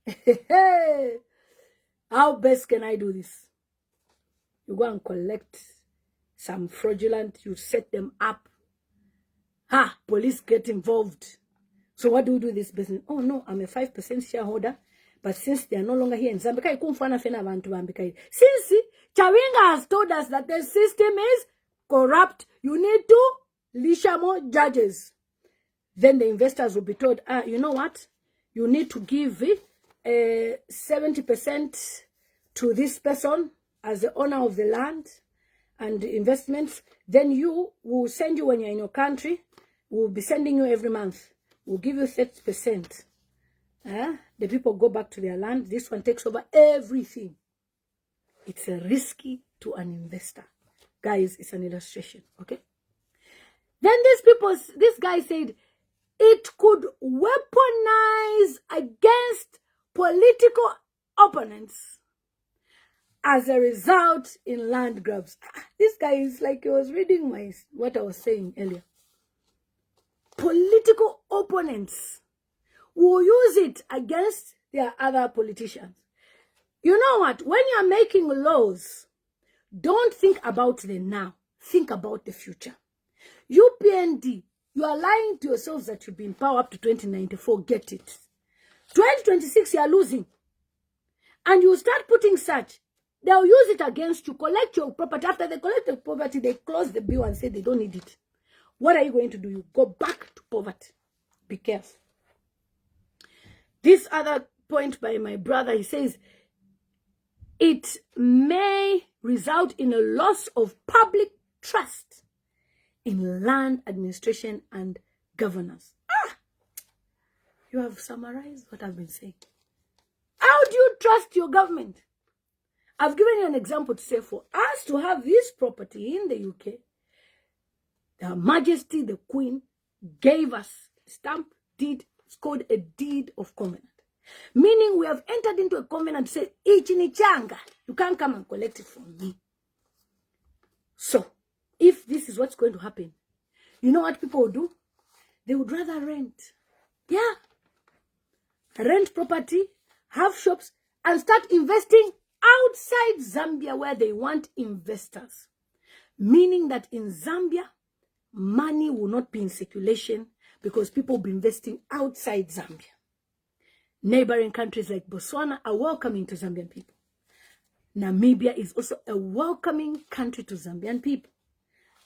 How best can I do this? You go and collect some fraudulent, you set them up. Police get involved. So what do we do with this business? Oh no, I'm a 5% shareholder. But since they are no longer here in Zambia, since Chawinga has told us that the system is corrupt, you need to lisha more judges. Then the investors will be told, you know what? You need to give 70% to this person as the owner of the land and the investments. Then you will send you when you're in your country. We'll be sending you every month. We'll give you 30%. The people go back to their land. This one takes over everything. It's a risky to an investor. Guys, it's an illustration, okay? Then this guy said, it could weaponize against political opponents as a result in land grabs. This guy is like he was reading what I was saying earlier. Political opponents will use it against their other politicians. You know what? When you're making laws, don't think about the now. Think about the future. UPND, you are lying to yourselves that you'll be in power up to 2094. Get it. 2026, you are losing. And you start putting such. They'll use it against you. Collect your property. After they collect the property, they close the bill and say they don't need it. What are you going to do? You go back to poverty. Be careful. This other point by my brother, he says, it may result in a loss of public trust in land administration and governance. You have summarized what I've been saying. How do you trust your government? I've given you an example to say for us to have this property in the UK, Her Majesty the Queen gave us a stamp deed. It's called a deed of covenant. Meaning we have entered into a covenant to say, Ichinichanga, you can't come and collect it from me. So, if this is what's going to happen, you know what people would do? They would rather rent. Yeah. Rent property, have shops, and start investing outside Zambia where they want investors. Meaning that in Zambia, money will not be in circulation because people will be investing outside Zambia. Neighboring countries like Botswana are welcoming to Zambian people. Namibia is also a welcoming country to Zambian people.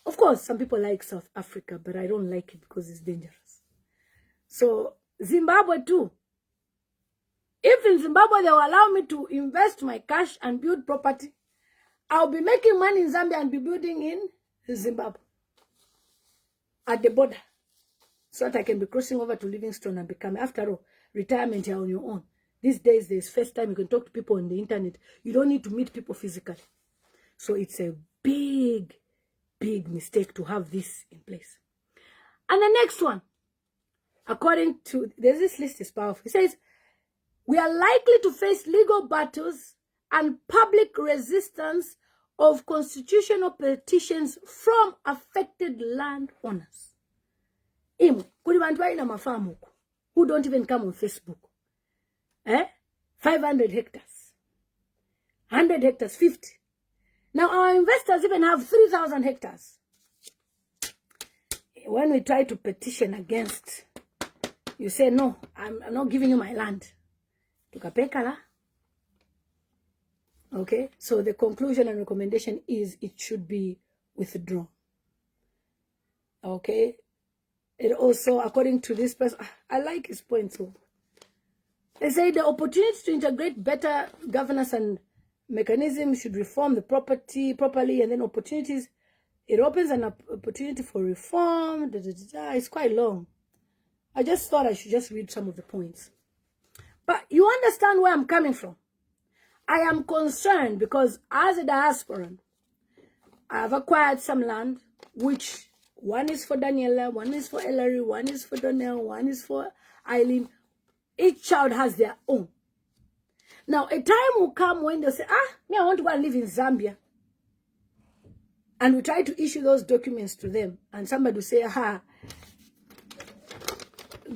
Of course, some people like South Africa, but I don't like it because it's dangerous. So, Zimbabwe too. If in Zimbabwe they will allow me to invest my cash and build property, I'll be making money in Zambia and be building in Zimbabwe. At the border. So that I can be crossing over to Livingstone and become, after all, retirement here on your own. These days, there's first time you can talk to people on the internet. You don't need to meet people physically. So it's a big, big mistake to have this in place. And the next one, according to, there's this list is powerful. It says, we are likely to face legal battles and public resistance of constitutional petitions from affected landowners. Who don't even come on Facebook. 500 hectares. 100 hectares, 50. Now our investors even have 3,000 hectares. When we try to petition against, you say, no, I'm not giving you my land. Okay, so the conclusion and recommendation is it should be withdrawn. Okay, it also, according to this person, I like his point too. They say the opportunity to integrate better governance and mechanism should reform the property properly, and then opportunities, it opens an opportunity for reform. It's quite long. I just thought I should just read some of the points. But you understand where I'm coming from. I am concerned because as a diasporan, I have acquired some land, which one is for Daniela, one is for Ellery, one is for Donnell, one is for Eileen. Each child has their own. Now, a time will come when they'll say, me, I want to go and live in Zambia. And we try to issue those documents to them. And somebody will say, go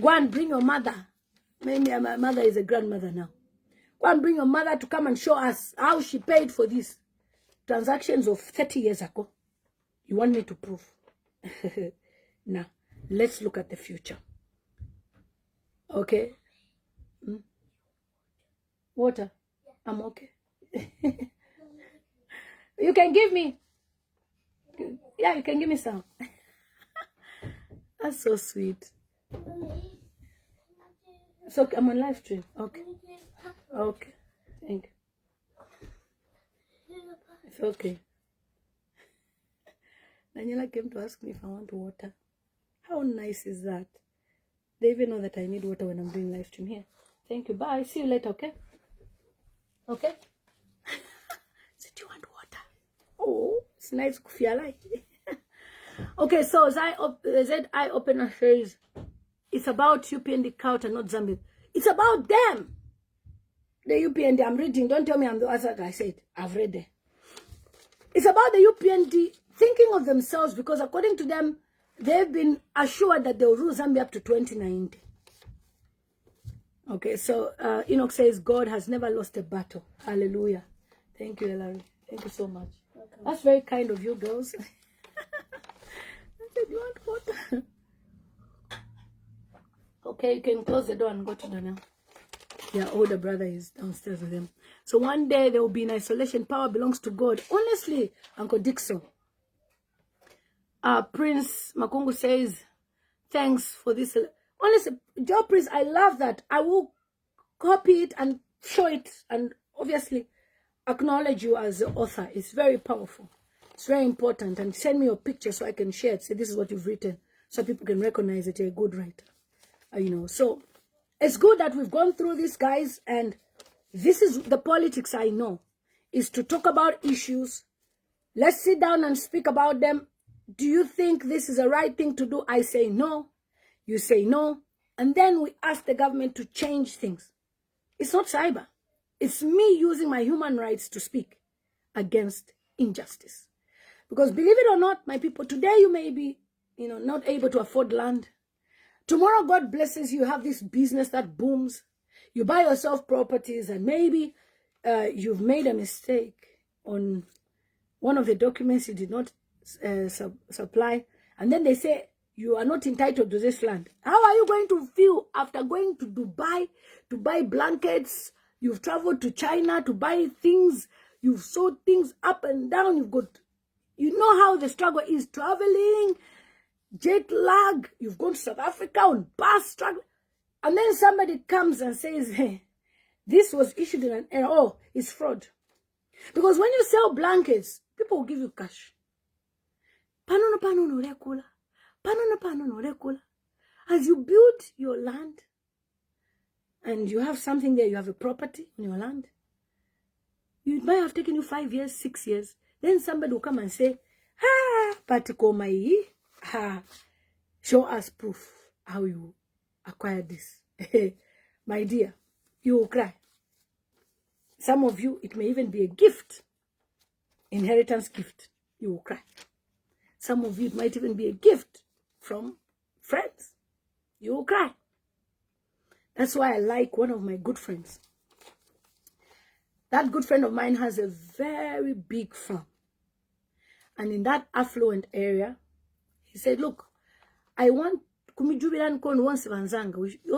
and bring your mother. Maybe my mother is a grandmother now. Go and bring your mother to come and show us how she paid for these transactions of 30 years ago. You want me to prove? Now, let's look at the future. Okay? Water? I'm okay. You can give me. Yeah, you can give me some. That's so sweet. So I'm on live stream. Okay. Okay. Thank you. It's okay. Daniela came to ask me if I want water. How nice is that? They even know that I need water when I'm doing live stream here. Thank you. Bye. See you later, okay? Okay? So do you want water? Oh, it's nice to feel like. Okay, so as I open a phrase, it's about UPND Govt and not Zambia. It's about them. The UPND, I'm reading. Don't tell me I'm the other guy said. I've read it. It's about the UPND thinking of themselves because according to them, they've been assured that they'll rule Zambia up to 2090. Okay, so Enoch says God has never lost a battle. Hallelujah. Thank you, Hilary. Thank you so much. Welcome. That's very kind of you, girls. I said, you want water? Okay, you can close the door and go to Daniel. Their older brother is downstairs with them. So one day they will be in isolation. Power belongs to God. Honestly, Uncle Dixon. Prince Makungu says, thanks for this. Honestly, Joe Prince, I love that. I will copy it and show it and obviously acknowledge you as the author. It's very powerful. It's very important. And send me your picture so I can share it. Say this is what you've written so people can recognize that you're a good writer. So it's good that we've gone through this, guys, and this is the politics I know, is to talk about issues. Let's sit down and speak about them. Do you think this is the right thing to do? I say no. You say no. And then we ask the government to change things. It's not cyber. It's me using my human rights to speak against injustice. Because believe it or not, my people, today you may be, not able to afford land. Tomorrow, God blesses you, you have this business that booms. You buy yourself properties and maybe you've made a mistake on one of the documents you did not supply. And then they say, you are not entitled to this land. How are you going to feel after going to Dubai to buy blankets? You've traveled to China to buy things. You've sold things up and down. You know how the struggle is traveling, jet lag. You've gone to South Africa on bus struggle. And then somebody comes and says, hey, this was issued in an error. Oh, it's fraud. Because when you sell blankets, people will give you cash. As you build your land and you have something there, you have a property on your land, it might have taken you 5 years, 6 years. Then somebody will come and say, show us proof how you acquired this. My dear, you will cry. Some of you, it may even be a gift, inheritance gift. You will cry. Some of you, it might even be a gift from friends. You will cry. That's why I like one of my good friends. That good friend of mine has a very big farm. And in that affluent area, he said, look, I want all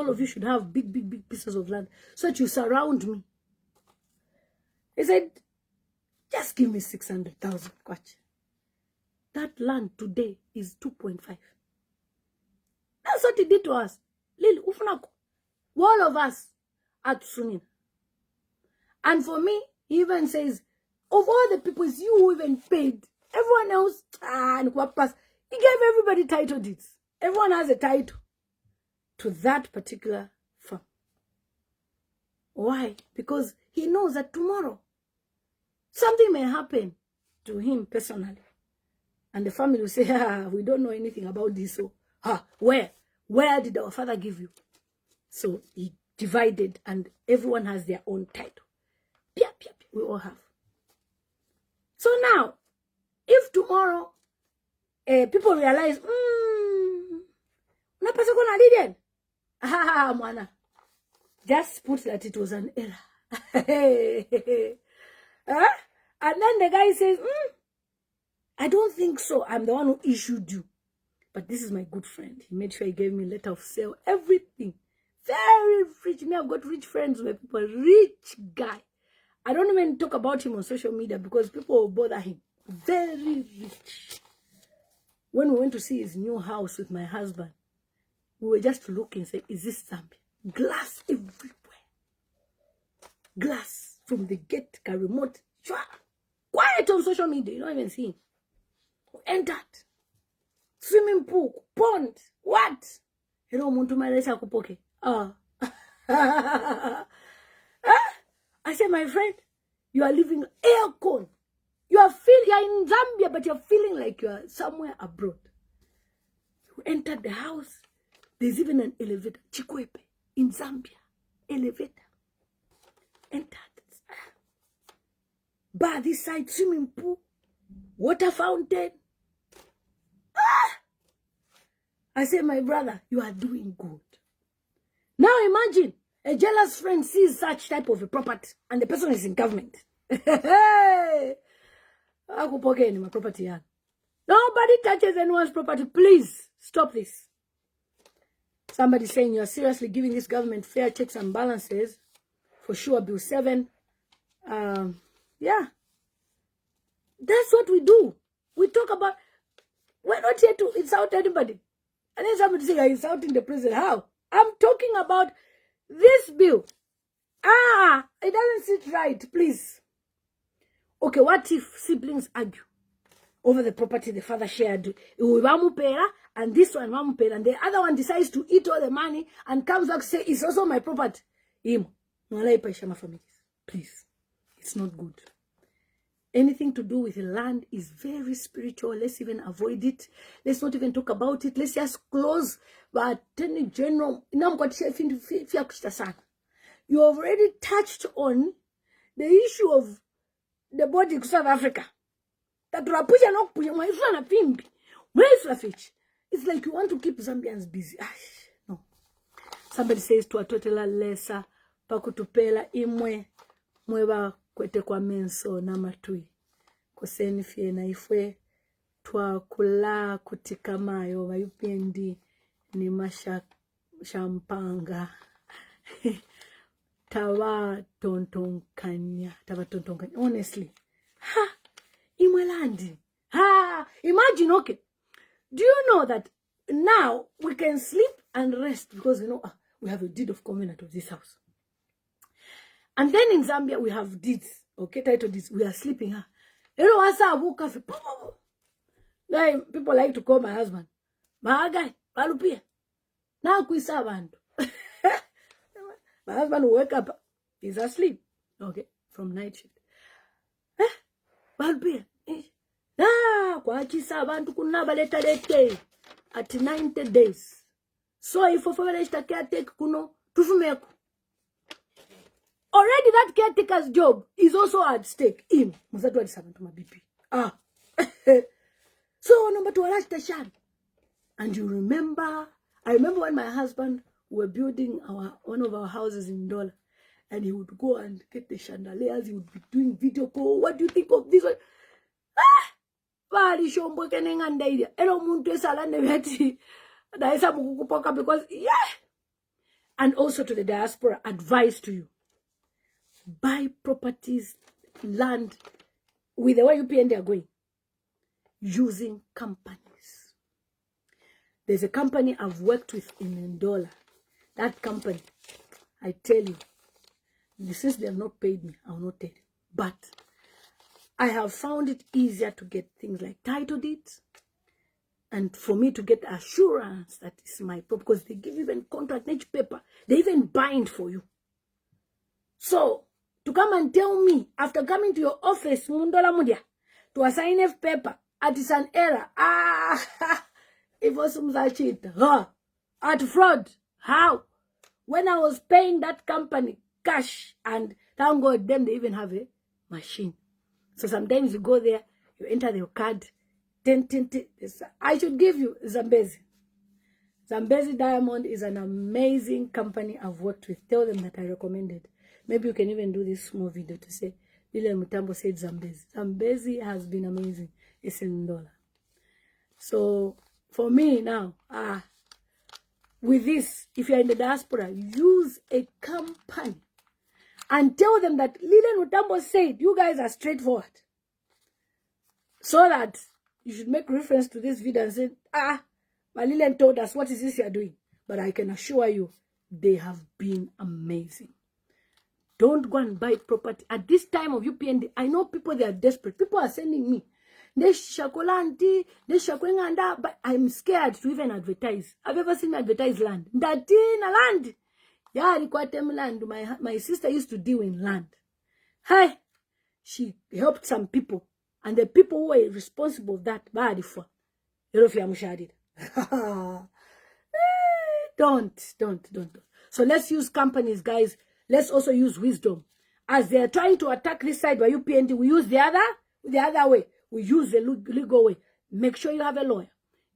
of you should have big pieces of land so that you surround me. He said, just give me 600,000 kwacha. That land today is 2.5. That's what he did to us. Lili, ufunako. All of us at Sunin. And for me, he even says, of all the people, it's you who even paid. Everyone else, he gave everybody title deeds. Everyone has a title to that particular farm. Why? Because he knows that tomorrow, something may happen to him personally. And the family will say, we don't know anything about this. So, where did our father give you? So he divided and everyone has their own title. We all have. So now, if tomorrow, people realize, just put that it was an error. And then the guy says, I don't think so. I'm the one who issued you. But this is my good friend. He made sure he gave me a letter of sale, everything. Very rich. Me, I've got rich friends with people. Rich guy. I don't even talk about him on social media because people will bother him. Very rich. When we went to see his new house with my husband, we were just looking and say, is this Zambia? Glass everywhere. Glass from the gate, remote. Quiet on social media. You don't even see him. We entered. Swimming pool, pond, what? You don't want to marry Sakupoke. I said, my friend, you are living aircon. You're in Zambia, but you're feeling like you're somewhere abroad. You entered the house. There's even an elevator. Chikwepe in Zambia. Elevator. Entered. Bar this side, swimming pool. Water fountain. I say, my brother, you are doing good. Now imagine a jealous friend sees such type of a property and the person is in government. Hey! My property. Nobody touches anyone's property. Please stop this. Somebody saying you are seriously giving this government fair checks and balances. For sure, Bill 7. Yeah. That's what we do. We talk about, we're not here to insult anybody. And then somebody say, you're insulting the president. How? I'm talking about this bill. It doesn't sit right, please. Okay, what if siblings argue over the property the father shared? And this one, and the other one decides to eat all the money and comes back to say, it's also my property. Please. It's not good. Anything to do with land is very spiritual. Let's even avoid it. Let's not even talk about it. Let's just close. But Attorney General, you have already touched on the issue of the body of South Africa. It's like you want to keep Zambians busy. No. Somebody says to a total lesser, pakutupela imwe mweba kwete kwa menso na matui. Kuseni fie na ifwe twa kula kutikamayo wa UPND ni masha shampanga. Tawa tontonkanya. Honestly. Imwelandi. Imagine, okay. Do you know that now we can sleep and rest because, we have a deed of covenant of this house. And then in Zambia, we have deeds, okay, title deeds. We are sleeping. Once I woke up, people like to call my husband. My guy, Balupia. Now, my husband will wake up. He's asleep. Okay, from night shift. Balupia. At 90 days. So if you caretaker kuno, tufumeko. Already that caretaker's job is also at stake. So number 2, and you remember, I remember when my husband were building one of our houses in Dola, and he would go and get the chandeliers, he would be doing video call. What do you think of this one? Because and also to the diaspora, advice to you: buy properties, land with the way UPND are going, using companies. There's a company I've worked with in Ndola. That company, I tell you, since they have not paid me, I will not tell you. But I have found it easier to get things like title deeds and for me to get assurance that it's my property, because they give even contract, each paper, they even bind for you. So, to come and tell me, after coming to your office, to assign a paper, at is an error. It was some cheat. At fraud. How? When I was paying that company cash, and thank God, then they even have a machine. So sometimes you go there, you enter your card, I should give you Zambezi. Zambezi Diamond is an amazing company I've worked with. Tell them that I recommended. Maybe you can even do this small video to say, Lile Mutambo said Zambezi. Zambezi has been amazing. It's in Ndola. So, for me now, with this, if you're in the diaspora, use a company and tell them that Lile Mutambo said, you guys are straightforward. So that you should make reference to this video and say, but Lilian told us, what is this you are doing? But I can assure you, they have been amazing. Don't go and buy property. At this time of UPND, I know people, they are desperate. People are sending me, but I'm scared to even advertise. I've ever seen me advertise land. Land. Yeah, land. My sister used to deal in land. Hey, she helped some people. And the people who were responsible for that, Don't. So let's use companies, guys. Let's also use wisdom. As they're trying to attack this side by UPND, we use the other way. We use the legal way. Make sure you have a lawyer.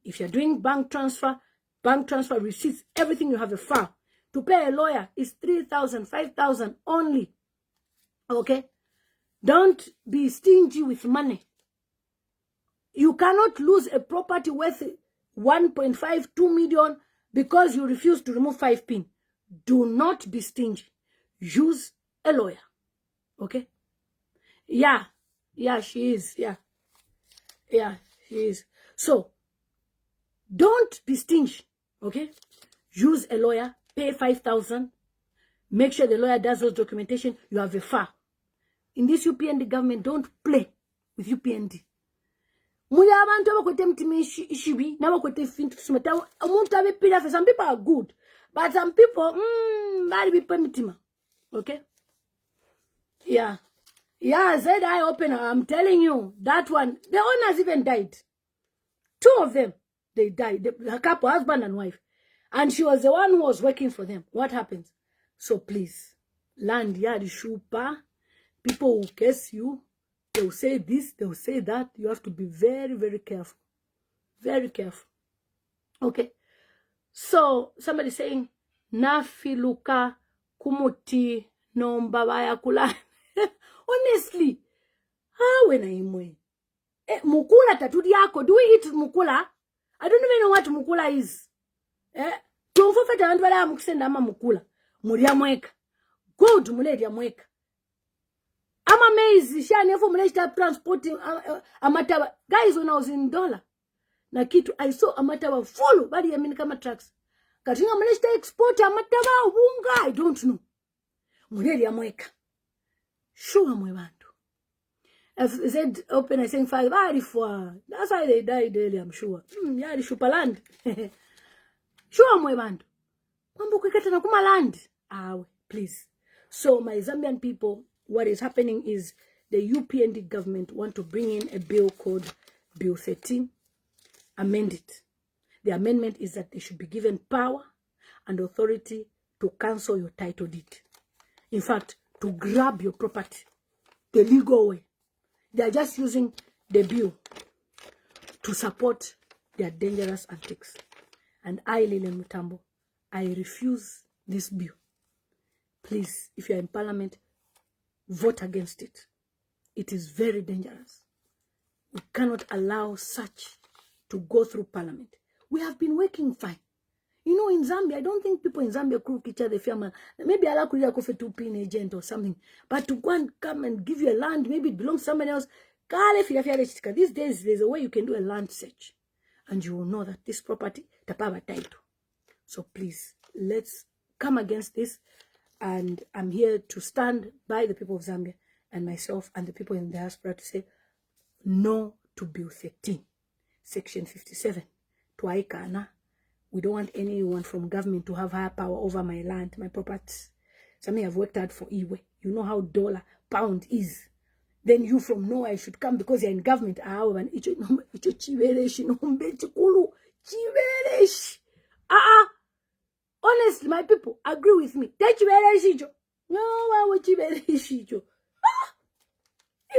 If you're doing bank transfer receipts, everything, you have a file. To pay a lawyer is 3,000, 5,000 only. Okay? Don't be stingy with money. You cannot lose a property worth 1.5, 2 million because you refuse to remove 5 pin. Do not be stingy. Use a lawyer. Okay? Yeah, she is. Yeah, she is. So, don't be stingy. Okay? Use a lawyer. Pay 5,000. Make sure the lawyer does those documentation. You have a file. In this UPND government, don't play with UPND. Some people are good, but some people, okay? Yeah, ZI opener, I'm telling you, that one, the owners even died. 2 of them, they died. Her couple, husband and wife. And she was the one who was working for them. What happens? So please, land yard shupa. People will curse you. They will say this, they will say that. You have to be very, very careful. Very careful. Okay. So, somebody saying, Nafiluka kumuti nomba baya kula. Honestly, when I mukula tatudi yako. Do we eat mukula? I don't even know what mukula is. Tumfofeta abantu bala mukisenda ama mukula. Muria mweka. Good muledia mweka. I'm amazed. She never managed to transporting amataba. Guys, when I was in Dollar, na kitu, I saw amataba full. Badi ya kama trucks. Katinga managed to export amataba wunga. I don't know. Muleli ya mweka. Sure mwebantu. As I said, open, I saying 5. That's why they died early, I'm sure. Yari shupaland. Sure mwebantu. Mambo kukata na kuma land. Please. So my Zambian people, what is happening is the UPND government want to bring in a bill called Bill 13, amend it. The amendment is that they should be given power and authority to cancel your title deed. In fact, to grab your property the legal way. They are just using the bill to support their dangerous antics. And I, Lile Mutambo, I refuse this bill. Please, if you are in parliament, vote against it. It is very dangerous. We cannot allow such to go through parliament. We have been working fine. You know, in Zambia, I don't think people in Zambia crook each other. Maybe Allah could have a 2-pin agent or something. But to go and come and give you a land, maybe it belongs to someone else. These days, there's a way you can do a land search. And you will know that this property, tapaba title. So please, let's come against this. And I'm here to stand by the people of Zambia and myself and the people in the diaspora to say no to Bill 13, Section 57. Tuaikana. We don't want anyone from government to have higher power over my land, my properties. Something I've worked hard for Iwe. You know how dollar, pound is. Then you from nowhere should come because you're in government. Honestly, my people, agree with me. No,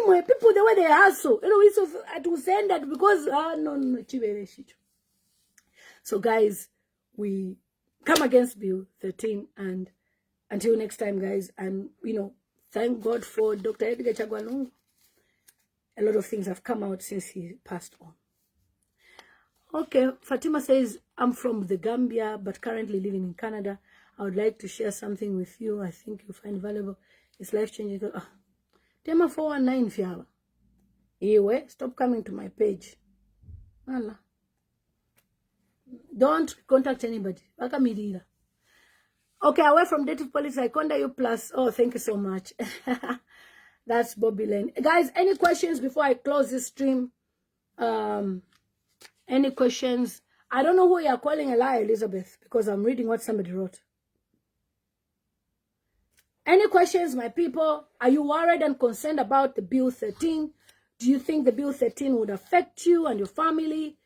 my people, the way they hustle, I to send that because no. So guys, we come against Bill 13, and until next time, guys, and thank God for Dr. Edgar Chagwalungu. A lot of things have come out since he passed on. Okay, Fatima says, I'm from the Gambia, but currently living in Canada. I would like to share something with you. I think you'll find valuable. It's life-changing. Tema 419 fiaba. Anyway, stop coming to my page. Allah. Don't contact anybody. Okay, away from dative politics, I contact you plus. Oh, thank you so much. That's Bobby Lane. Guys, any questions before I close this stream? Any questions? I don't know who you are calling a lie, Elizabeth, because I'm reading what somebody wrote. Any questions, my people? Are you worried and concerned about the Bill 13? Do you think the Bill 13 would affect you and your family?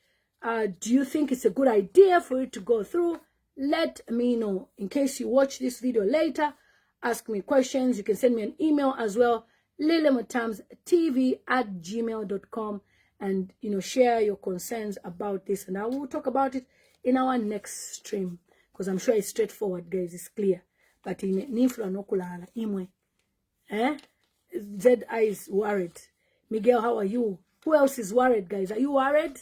Do you think it's a good idea for it to go through? let me know. In case you watch this video later, ask me questions. You can send me an email as well, hichilema'S@gmail.com, and share your concerns about this, and I will talk about it in our next stream, because I'm sure it's straightforward, guys. It's clear. But in Nifla Nokulala, Imwe, ZI is worried. Miguel, how are you? Who else is worried, guys? Are you worried?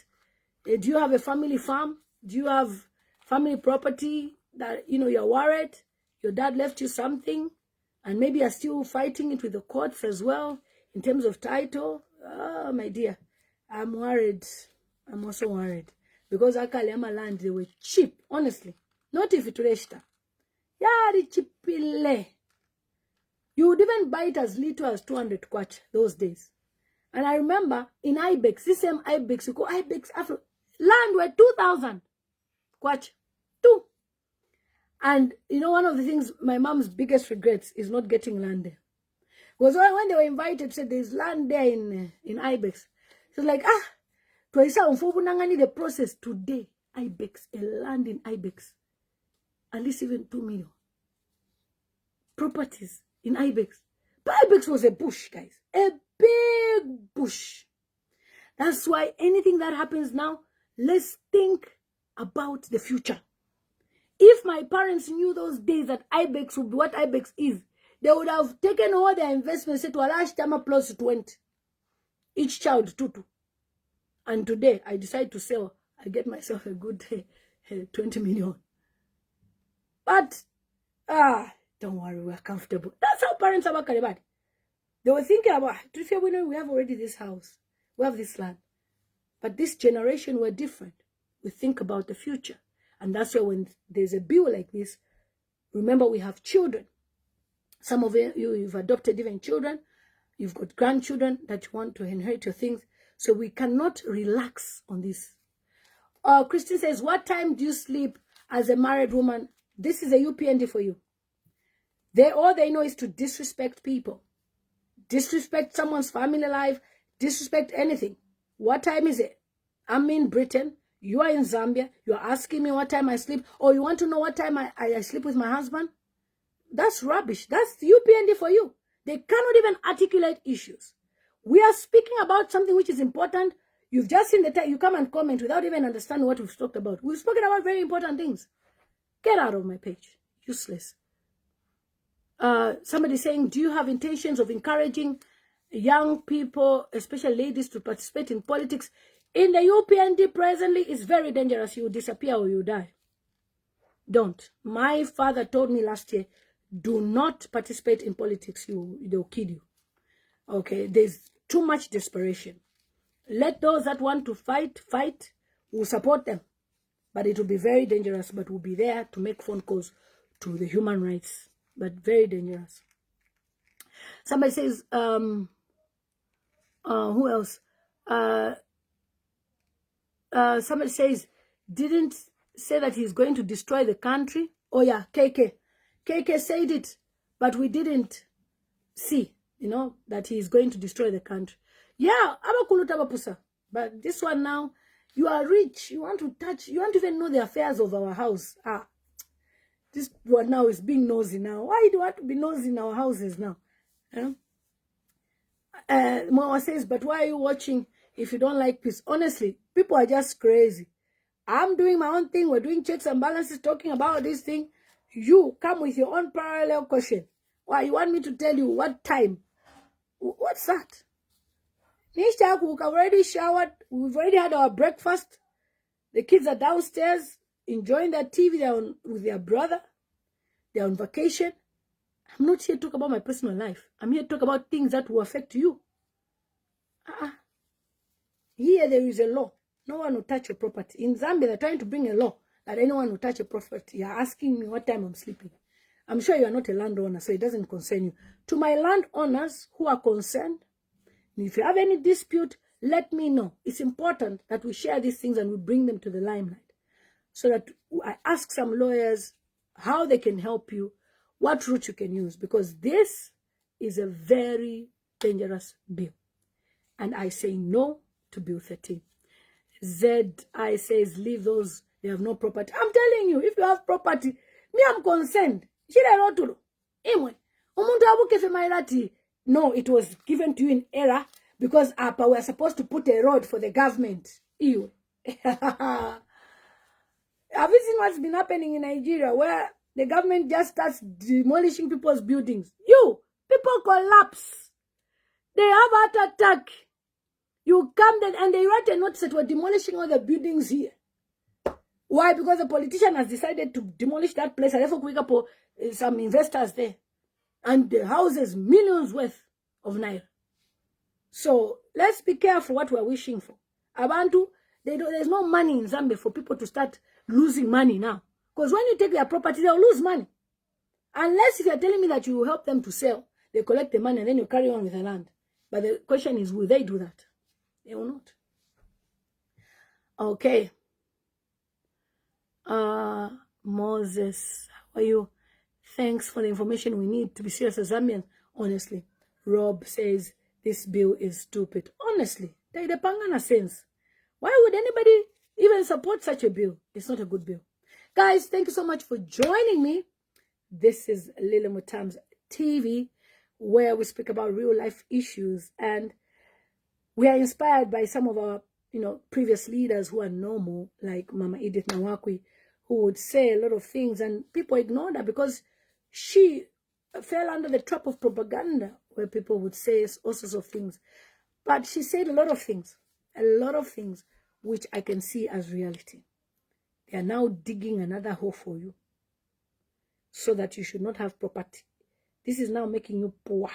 Do you have a family farm? Do you have family property that you're worried? Your dad left you something, and maybe you're still fighting it with the courts as well in terms of title. Oh, my dear, I'm worried. I'm also worried because Hichilema'S land, they were cheap, honestly. Not if it reshta. Yari chipile. You would even buy it as little as 200 kwacha those days. And I remember in Ibex, this same Ibex, you go Ibex Afro, land were 2,000 kwacha. 2. And one of the things, my mom's biggest regrets is not getting land there. Because when they were invited, said there's land there in Ibex. She was like, the process today, Ibex, a land in Ibex, at least even 2 million properties in Ibex. But Ibex was a bush, guys, a big bush. That's why anything that happens now, let's think about the future. If my parents knew those days that Ibex would be what Ibex is, they would have taken all their investments to a large time plus 20. Each child, 2. And today, I decide to sell. I get myself a good 20 million. But, don't worry, we're comfortable. That's how parents are working about. They were thinking about, we have already this house. We have this land. But this generation, we're different. We think about the future. And that's why when there's a bill like this, remember we have children. Some of you've adopted even children. You've got grandchildren that you want to inherit your things. So we cannot relax on this. Christine says, what time do you sleep as a married woman? This is a UPND for you. All they know is to disrespect people. Disrespect someone's family life. Disrespect anything. What time is it? I'm in Britain. You are in Zambia. You are asking me what time I sleep. Or you want to know what time I sleep with my husband? That's rubbish. That's UPND for you. They cannot even articulate issues. We are speaking about something which is important. You've just seen the time. You come and comment without even understanding what we've talked about. We've spoken about very important things. Get out of my page. Useless. Somebody saying, do you have intentions of encouraging young people, especially ladies, to participate in politics? In the UPND presently, it's very dangerous. You will disappear or you die. Don't. My father told me last year, do not participate in politics. They'll kill you. Okay, there's too much desperation. Let those that want to fight. We'll support them. But it will be very dangerous. But we'll be there to make phone calls to the human rights. But very dangerous. Somebody says, who else? Somebody says, didn't say that he's going to destroy the country. Oh yeah, KK. KK said it, but we didn't see, that he is going to destroy the country. Yeah, but this one now, you are rich. You want to even know the affairs of our house. This one now is being nosy now. Why do you want to be nosy in our houses now? Mama says, but why are you watching if you don't like peace? Honestly, people are just crazy. I'm doing my own thing. We're doing checks and balances, talking about this thing. You come with your own parallel question. Why, you want me to tell you what time? What's that? We've already showered. We've already had our breakfast. The kids are downstairs enjoying their TV. They're with their brother. They're on vacation. I'm not here to talk about my personal life. I'm here to talk about things that will affect you. Here there is a law. No one will touch your property. In Zambia, they're trying to bring a law that anyone will touch your property. You're asking me what time I'm sleeping. I'm sure you're not a landowner, so it doesn't concern you. To my landowners who are concerned, if you have any dispute, let me know. It's important that we share these things and we bring them to the limelight. So that I ask some lawyers how they can help you, what route you can use, because this is a very dangerous bill. And I say no to Bill 13. ZI says leave those they have no property. I'm telling you, if you have property, me, I'm concerned. No, it was given to you in error because we're supposed to put a road for the government. Ew. Have you seen what's been happening in Nigeria where the government just starts demolishing people's buildings? People collapse. They have heart attack. You come then and they write a notice that we're demolishing all the buildings here. Why? Because the politician has decided to demolish that place and therefore we got some investors there. And the houses, millions worth of naira. So let's be careful what we're wishing for. Abantu, there's no money in Zambia for people to start losing money now. Because when you take their property, they'll lose money. Unless if you're telling me that you will help them to sell, they collect the money and then you carry on with the land. But the question is, will they do that? They will not. Okay. Moses, how are you? Thanks for the information we need to be serious as Zambians. Honestly, Rob says this bill is stupid. Honestly, they pangana sense. Why would anybody even support such a bill? It's not a good bill. Guys, thank you so much for joining me. This is Hichilema'S TV, where we speak about real life issues, and we are inspired by some of our, previous leaders who are normal, like Mama Edith Nawakwi, who would say a lot of things, and people ignored her because she fell under the trap of propaganda, where people would say all sorts of things. But she said a lot of things, which I can see as reality. They are now digging another hole for you so that you should not have property. This is now making you poor.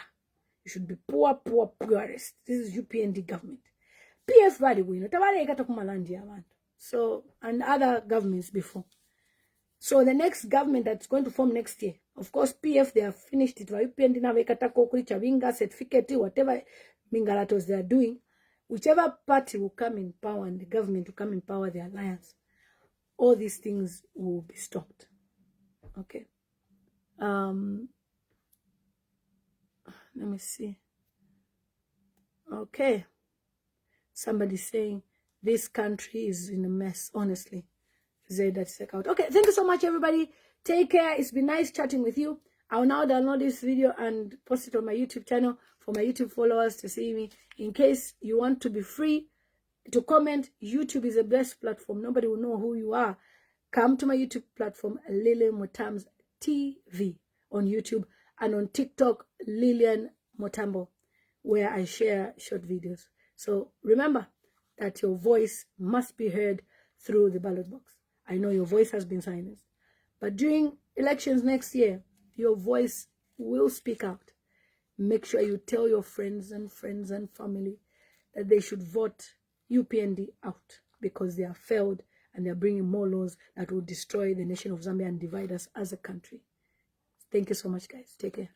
You should be poor, poorest. This is UPND government. PF so, and other governments before. So the next government that's going to form next year, of course, PF, they have finished it. UPND na certificate, whatever mingalatos they are doing, whichever party will come in power and the government will come in power, the alliance, all these things will be stopped. Okay. Let me see. Okay. Somebody saying this country is in a mess, honestly. Out. Okay, thank you so much, everybody. Take care. It's been nice chatting with you. I'll now download this video and post it on my YouTube channel for my YouTube followers to see me. In case you want to be free to comment, YouTube is the best platform. Nobody will know who you are. Come to my YouTube platform, Hichilema'S TV on YouTube, and on TikTok, Lilian Motambo, where I share short videos. So remember that your voice must be heard through the ballot box. I know your voice has been silenced, but during elections next year, your voice will speak out. Make sure you tell your friends and family that they should vote UPND out because they are failed and they are bringing more laws that will destroy the nation of Zambia and divide us as a country. Thank you so much, guys. Take care.